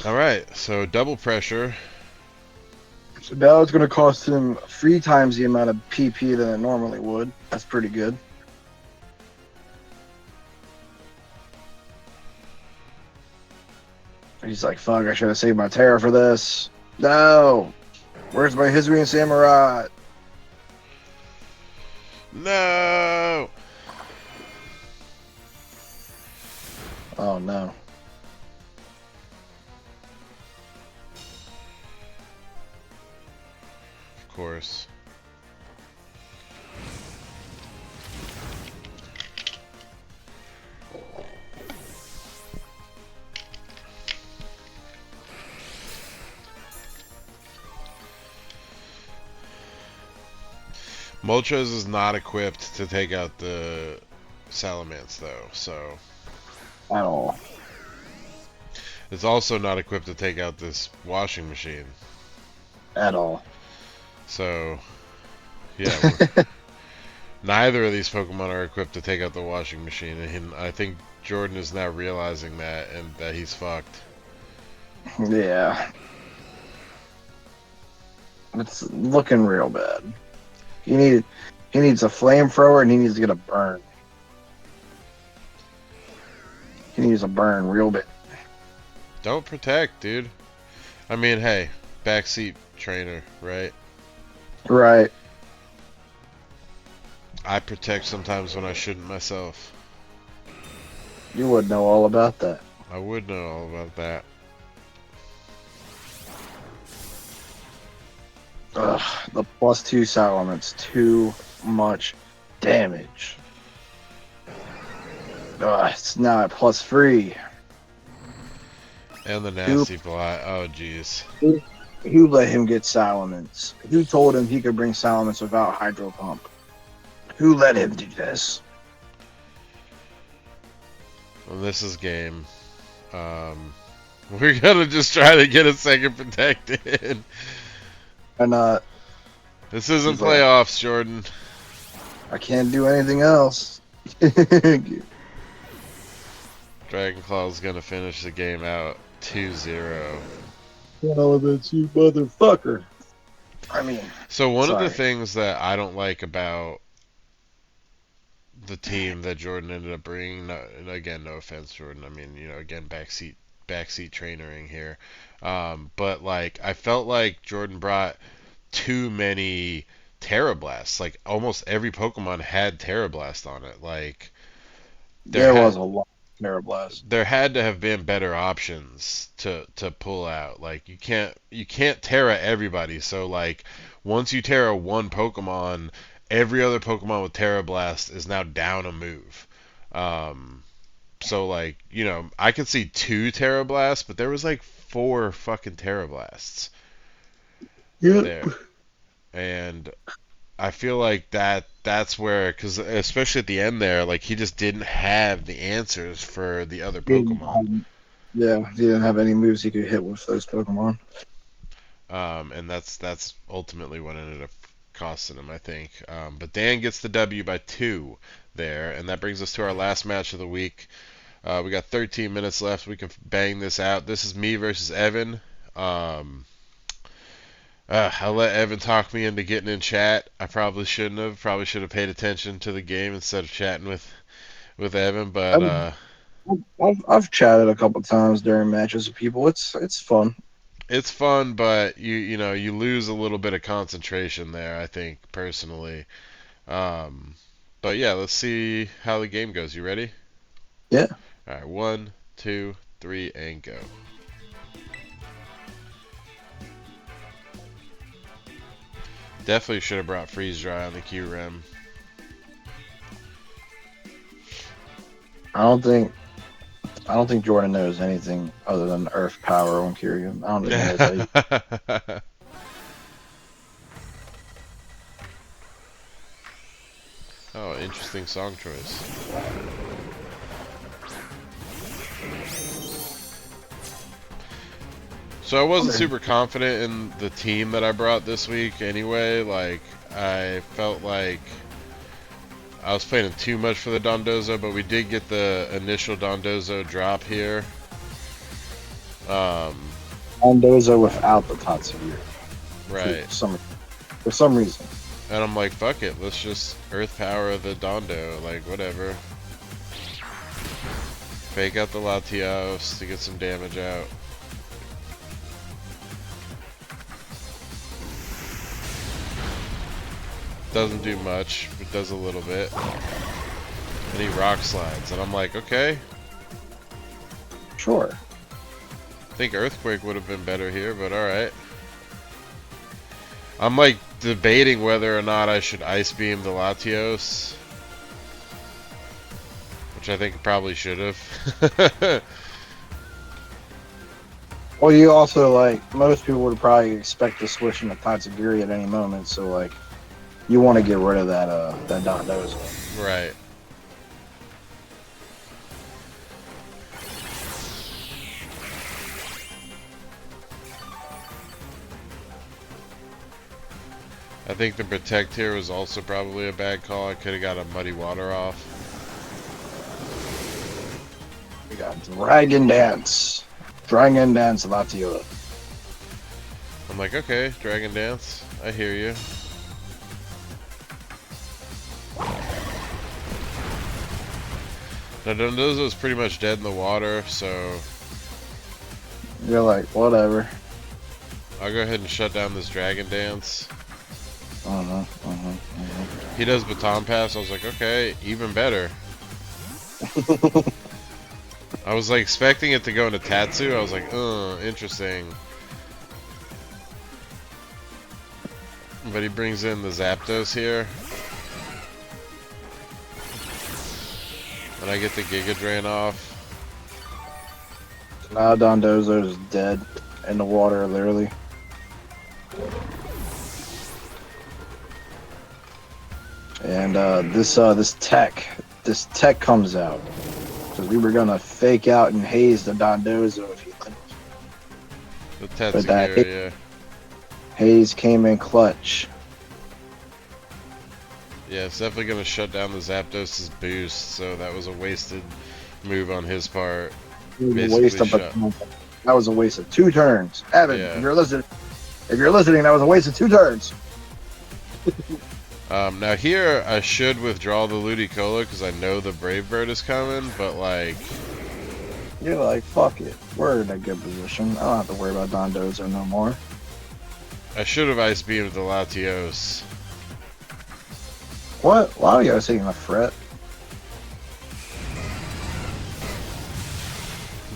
Alright, so double pressure. So now it's going to cost him 3 times the amount of PP than it normally would. That's pretty good. He's like, fuck, I should have saved my Terra for this. No! Where's my Hisuian Samurai? No! Oh, no. Of course. Moltres is not equipped to take out the Salamence, though, so. At all. It's also not equipped to take out this washing machine. At all. So, yeah. Neither of these Pokemon are equipped to take out the washing machine, and I think Jordan is now realizing that, and that he's fucked. Yeah. It's looking real bad. He needs a flamethrower and he needs to get a burn. He needs a burn real bad. Don't protect, dude. I mean, hey, backseat trainer, right? Right. I protect sometimes when I shouldn't myself. You would know all about that. I would know all about that. Ugh, the +2 Salamence, too much damage. It's now at +3. And the Who, nasty fly. Oh, jeez. who let him get Salamence? Who told him he could bring Salamence without Hydro Pump? Who let him do this? Well, this is game. We're gonna just try to get a second protected. And This isn't he's like, playoffs, Jordan. I can't do anything else. Dragon Claw's gonna finish the game out 2-0. Salamence, you motherfucker. I mean, So one of the sorry. things that I don't like about the team that Jordan ended up bringing, no, and again, no offense, Jordan. I mean, again, backseat trainering here. But like, I felt like Jordan brought too many Terra Blasts. Like almost every Pokemon had Terra Blast on it. Like There was a lot of Terrablast. there had to have been better options to pull out. Like you can't Terra everybody. So like once you Terra one Pokemon, every other Pokemon with Terra Blast is now down a move. So like I could see 2 Terra Blasts, but there was like 4 fucking Terra Blasts there, and I feel like that's where, because especially at the end there, like he just didn't have the answers for the other Pokemon. Yeah, he didn't have any moves he could hit with those Pokemon. And that's ultimately what ended up costing him, I think. But Dan gets the W by 2 there, and that brings us to our last match of the week. We got 13 minutes left. We can bang this out. This is me versus Evan. I'll let Evan talk me into getting in chat. I probably shouldn't have. Probably should have paid attention to the game instead of chatting with Evan. But I've chatted a couple times during matches with people. It's fun. it's fun. But you lose a little bit of concentration there. I think personally. But yeah, let's see how the game goes. You ready? Yeah. All right, 1, 2, 3, and go. Definitely should have brought freeze dry on the Q-Rem. I don't think Jordan knows anything other than Earth Power on Kyrian. I don't think he knows that. Oh, interesting song choice. So I wasn't super confident in the team that I brought this week anyway. Like, I felt like I was planning too much for the Dondozo, but we did get the initial Dondozo drop here. Dondozo without the Tatsugiri. Right. For some reason. And I'm like, fuck it, let's just Earth Power the Dondo, like, whatever. Fake out the Latios to get some damage out. Doesn't do much, but does a little bit. And he rock slides, and I'm like, okay. Sure. I think Earthquake would have been better here, but alright. I'm like debating whether or not I should Ice Beam the Latios. Which I think probably should have. Well, you also, like, most people would probably expect to switch into Tatsugiri at any moment, so, like, you want to get rid of that Dondozo. Right. I think the Protect here was also probably a bad call. I could have got a Muddy Water off. We got Dragon Dance. Dragon Dance Latio. I'm like, okay, Dragon Dance. I hear you. Now Dondozo's pretty much dead in the water, so You're like, whatever. I'll go ahead and shut down this Dragon Dance. He does Baton Pass. I was like, okay, even better. I was like expecting it to go into Tatsu. I was like, interesting. But he brings in the Zapdos here. And And I get the Giga Drain off. Now Dondozo's dead in the water, literally. And this tech comes out because we were gonna fake out and haze the Dondozo if he lived. The But that Tatsugiri, yeah. haze came in clutch. Yeah, it's definitely going to shut down the Zapdos' boost, so that was a wasted move on his part. That was a waste of 2 turns. Evan, Yeah. if you're listening, that was a waste of 2 turns. Now here, I should withdraw the Ludicolo because I know the Brave Bird is coming, but like... You're like, fuck it. We're in a good position. I don't have to worry about Dondozo no more. I should have Ice Beamed the Latios. What? Latios taking a threat.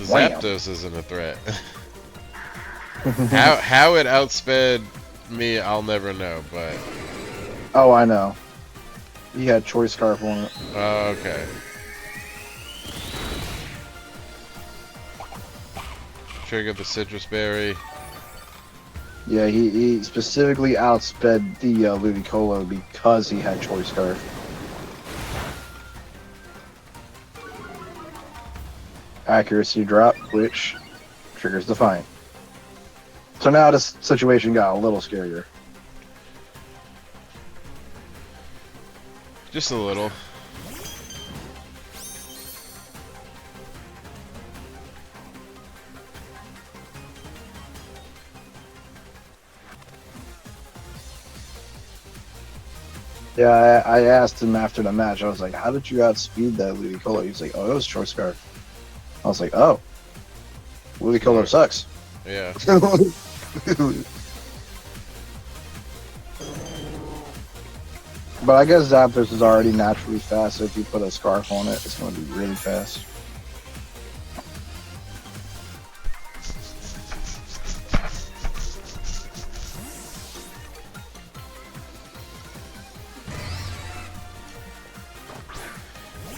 The Wham. Zapdos isn't a threat. how it outsped me, I'll never know, but... Oh, I know. He had Choice Scarf on it. Oh, okay. Triggered the Citrus Berry. Yeah, he specifically outsped the Ludicolo because he had Choice Scarf. Accuracy drop, which triggers Defiant. So now this situation got a little scarier. Just a little. Yeah, I asked him after the match. I was like, "How did you outspeed that Ludicolo?" He was like, "Oh, it was Choice Scarf." I was like, "Oh, Ludicolo sucks." Yeah. But I guess Zapdos is already naturally fast, so if you put a Scarf on it, it's going to be really fast.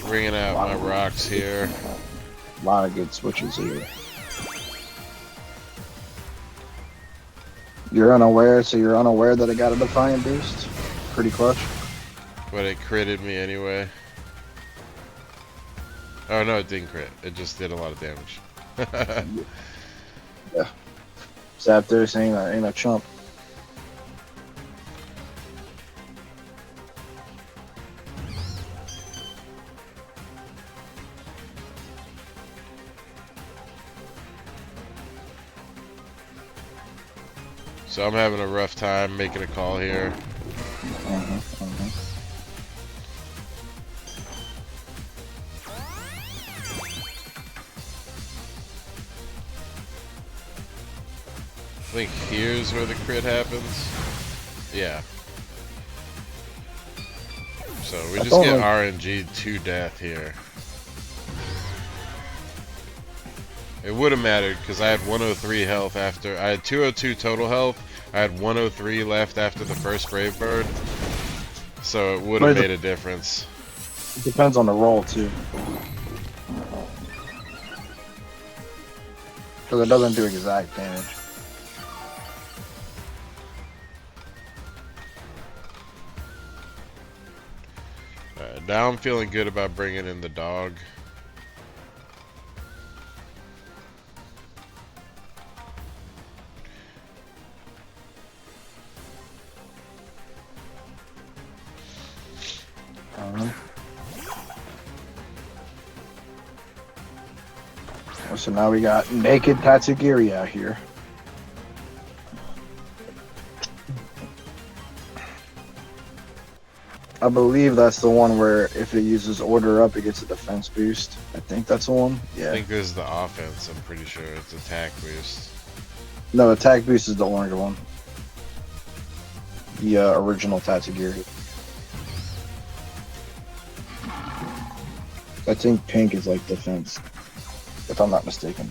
Bringing out my rocks here. A lot of good switches here. You're unaware, so you're unaware that it got a Defiant boost? Pretty clutch. But it critted me anyway. Oh no, it didn't crit. It just did a lot of damage. Yeah. Zapdos ain't a chump. So I'm having a rough time making a call here. I think here's where the crit happens. Yeah. So we just get RNG to death here. It would have mattered because I had 103 health after. I had 202 total health. I had 103 left after the first Brave Bird. So it would have made a difference. It depends on the roll, too. Because it doesn't do exact damage. Now I'm feeling good about bringing in the dog. So now we got naked Tatsugiri out here. I believe that's the one where if it uses Order Up, it gets a defense boost. I think that's the one. Yeah. I think this is the offense, I'm pretty sure. It's attack boost. No, attack boost is the orange one. The original Tatsugiri. I think pink is like defense, if I'm not mistaken.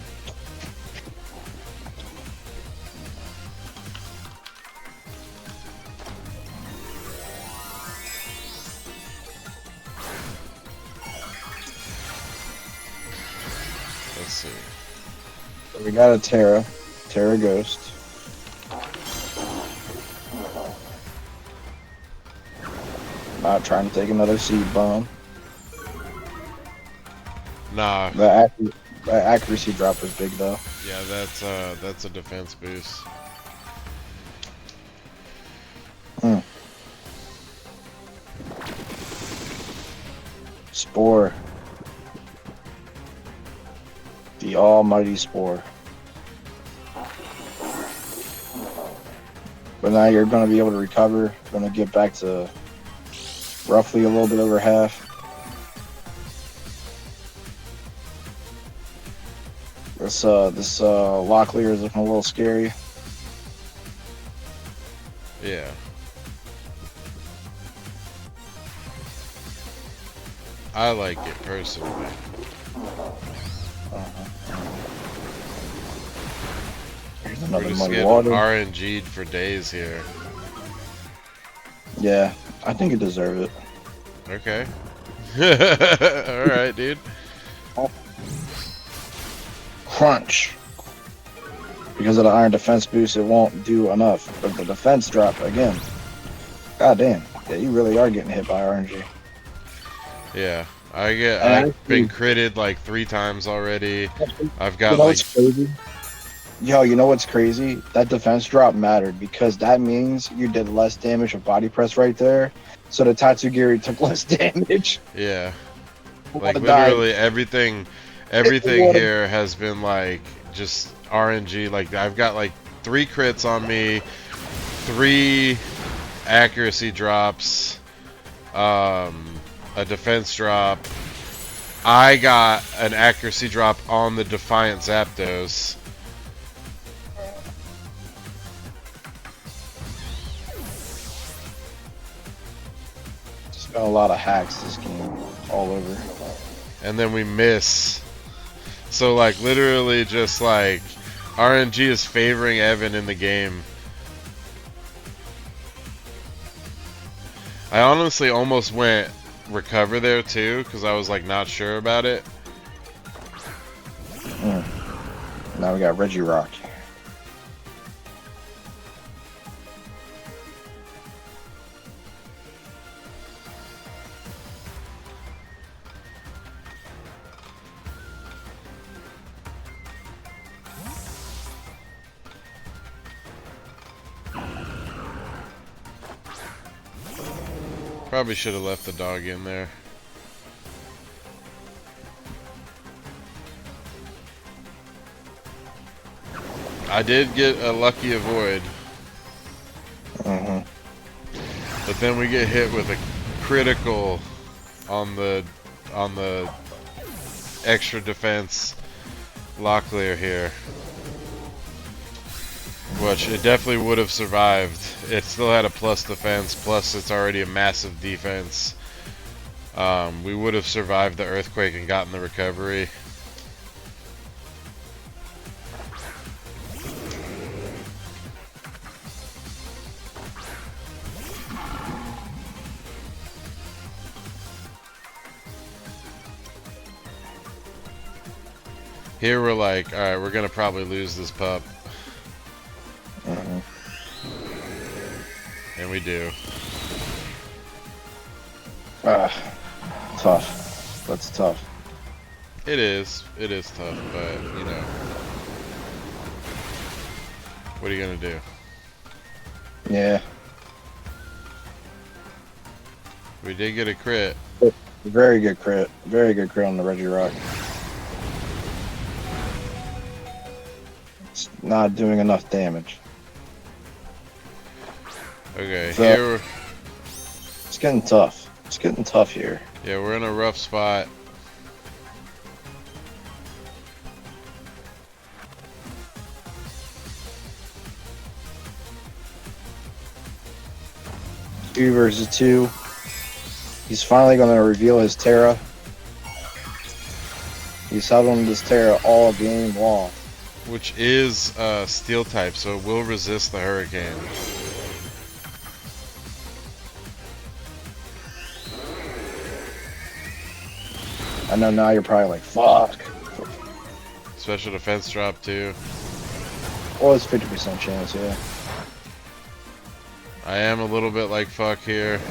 see. So we got a Terra Ghost. Not trying to take another seed bomb. Nah. The accuracy drop was big though. Yeah, that's a defense boost. Spore. The almighty Spore. But now you're going to be able to recover. Going to get back to roughly a little bit over half. This Locklear is looking a little scary. Yeah. I like it personally. Here's We're another just muddy getting water. RNG'd for days here. Yeah, I think you deserve it. Okay. Alright, dude. Crunch. Because of the iron defense boost, it won't do enough. But the defense drop again. God damn. Yeah, you really are getting hit by RNG. Yeah. I've been critted like 3 times already. I've got like... what's crazy? Yo, you know what's crazy? That defense drop mattered because that means you did less damage with body press right there. So the Tatsugiri took less damage. Yeah. Like literally everything here has been like just RNG. Like I've got like 3 crits on me, 3 accuracy drops, a defense drop. I got an accuracy drop on the Defiant Zapdos. Got a lot of hacks this game all over. And then we miss. So like literally just like RNG is favoring Evan in the game. I honestly almost went recover there too because I was like not sure about it. Now we got Regirock. Probably should have left the dog in there. I did get a lucky avoid. But then we get hit with a critical on the extra defense Locklear here. Which it definitely would have survived. It still had a plus defense, plus it's already a massive defense. We would have survived the earthquake and gotten the recovery. Here we're like, alright, we're gonna probably lose this pup. And we do. Tough. That's tough. It is. It is tough, but, you know. What are you gonna do? Yeah. We did get a crit. Very good crit. Very good crit on the Regirock. It's not doing enough damage. Okay, So, here... It's getting tough. It's getting tough here. Yeah, we're in a rough spot. 2 versus 2. He's finally going to reveal his Terra. He's held on this Terra all game long. Which is steel type, so it will resist the hurricane. I know now you're probably like, fuck. Special defense drop too. Well, it's 50% chance, yeah. I am a little bit like fuck here.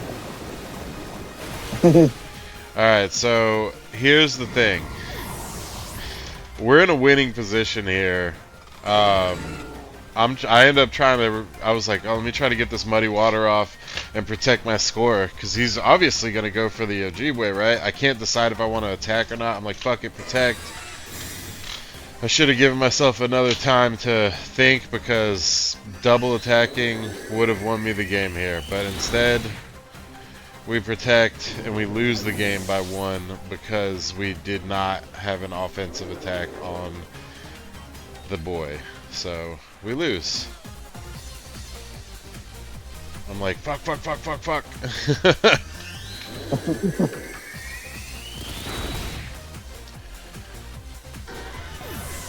Alright, so here's the thing. We're in a winning position here. I end up trying to. I was like, oh, let me try to get this muddy water off and protect my score, because he's obviously gonna go for the Ojibwe, right? I can't decide if I want to attack or not. I'm like, fuck it, protect. I should have given myself another time to think, because double attacking would have won me the game here, but instead we protect and we lose the game by 1 because we did not have an offensive attack on the boy. So we lose. I'm like, fuck, fuck, fuck, fuck, fuck.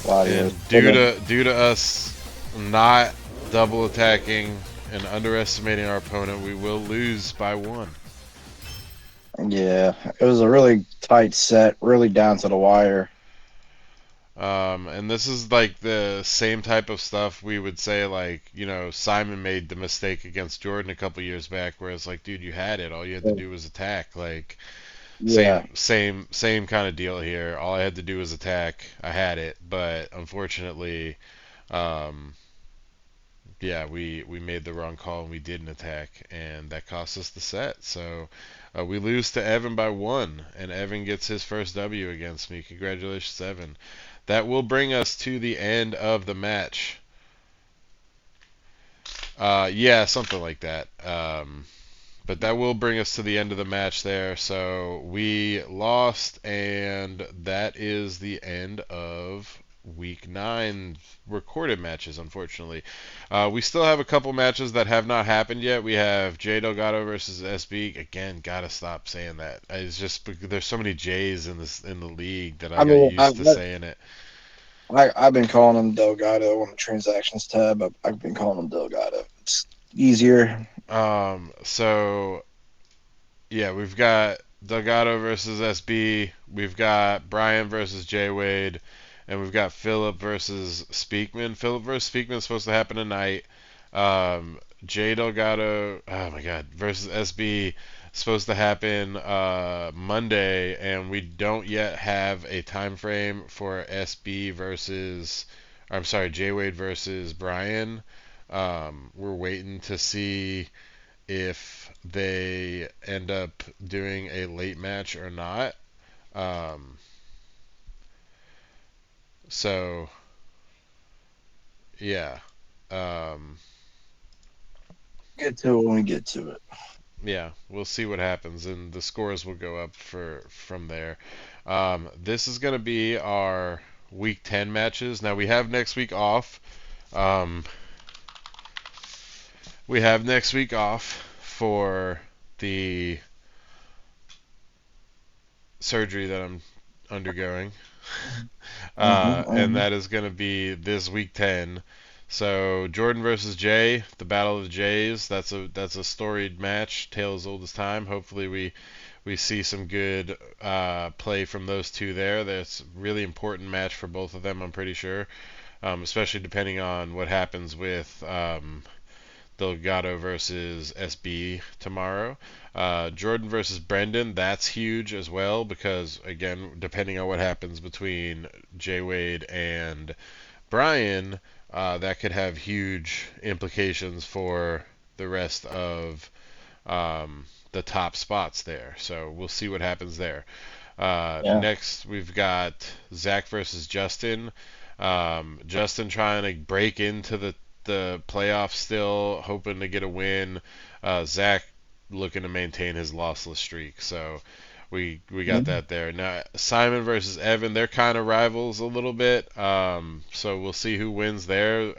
Wow, yeah. And due to us not double attacking and underestimating our opponent, we will lose by 1. Yeah, it was a really tight set, really down to the wire. And this is like the same type of stuff we would say, like, you know, Simon made the mistake against Jordan a couple years back, where it's like, dude, you had it. All you had to do was attack. Like, Yeah, same kind of deal here. All I had to do was attack. I had it, but unfortunately, um, yeah, we made the wrong call and we didn't attack, and that cost us the set. So we lose to Evan by 1, and Evan gets his first W against me. Congratulations, Evan. That will bring us to the end of the match. Yeah, something like that. But that will bring us to the end of the match there. So we lost, and that is the end of week 9 recorded matches, unfortunately. We still have a couple matches that have not happened yet. We have Jay Delgado versus SB. Again, gotta stop saying that. It's just there's so many J's in the league that I I got mean, used to saying it. I've been calling him Delgado on the transactions tab. I've been calling him Delgado. It's easier. So yeah, we've got Delgado versus SB. We've got Brian versus Jay Wade, and we've got Philip versus Speakman. Philip versus Speakman is supposed to happen tonight. Jay Delgado, oh my God, versus SB supposed to happen Monday, and we don't yet have a time frame for SB versus, I'm sorry, Jay Wade versus Brian. We're waiting to see if they end up doing a late match or not. Um, so yeah, um, Get to it when we get to it. yeah, we'll see what happens, and the scores will go up from there. This is going to be our week 10 matches. Now we have next week off. Um, we have next week off for the surgery that I'm undergoing. And Mm-hmm. that is going to be this week 10. So Jordan versus Jay, the Battle of the Jays. That's a storied match, tale as old as time. Hopefully we see some good play from those two there. That's a really important match for both of them, I'm pretty sure, especially depending on what happens with Delgado versus SB tomorrow. Jordan versus Brendan, that's huge as well, because again, depending on what happens between Jay Wade and Brian, that could have huge implications for the rest of the top spots there. So we'll see what happens there. Yeah. Next, we've got Zach versus Justin. Justin trying to break into the playoffs still, hoping to get a win. Zach looking to maintain his lossless streak. So we got Mhm. that there. Now Simon versus Evan, they're kind of rivals a little bit. So we'll see who wins there.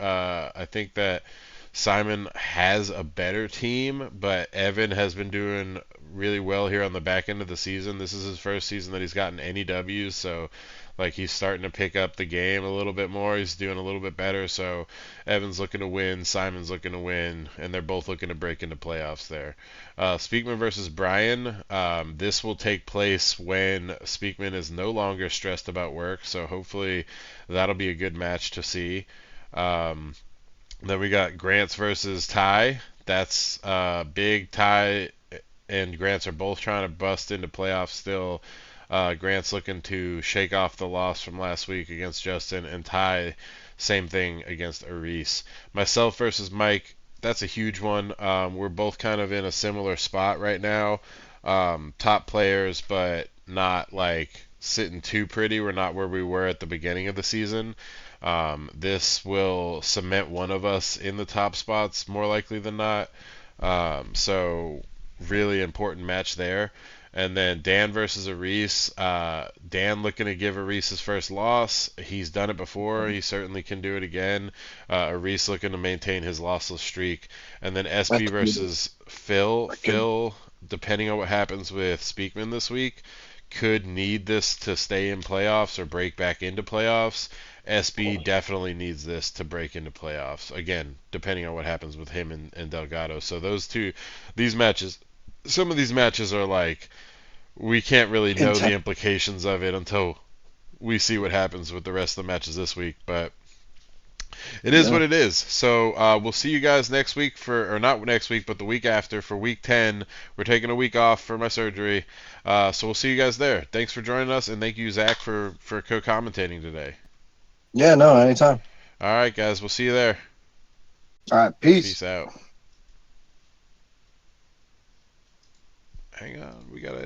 I think that Simon has a better team, but Evan has been doing really well here on the back end of the season. This is his first season that he's gotten any W's, so like he's starting to pick up the game a little bit more. He's doing a little bit better. So Evan's looking to win, Simon's looking to win, and they're both looking to break into playoffs there. Speakman versus Brian. This will take place when Speakman is no longer stressed about work. So hopefully that'll be a good match to see. Then we got Grants versus Ty. That's big. Ty and Grants are both trying to bust into playoffs still. Grant's looking to shake off the loss from last week against Justin, and Ty, same thing against Aris. Myself versus Mike, that's a huge one. We're both kind of in a similar spot right now. Top players, but not like sitting too pretty. We're not where we were at the beginning of the season. This will cement one of us in the top spots more likely than not. So really important match there. And then Dan versus Aris. Dan looking to give Aris his first loss. He's done it before. He certainly can do it again. Aris looking to maintain his lossless streak. And then SB versus Phil. Phil, depending on what happens with Speakman this week, could need this to stay in playoffs or break back into playoffs. SB definitely needs this to break into playoffs. Again, depending on what happens with him and Delgado. So these matches, some of these matches are like, we can't really know the implications of it until we see what happens with the rest of the matches this week. But it is what it is. So we'll see you guys next week or not next week, but the week after for week 10. We're taking a week off for my surgery. So we'll see you guys there. Thanks for joining us, and thank you, Zach, for co-commentating today. Yeah, no, anytime. All right, guys. We'll see you there. All right, peace. Peace out. Hang on. We got to end.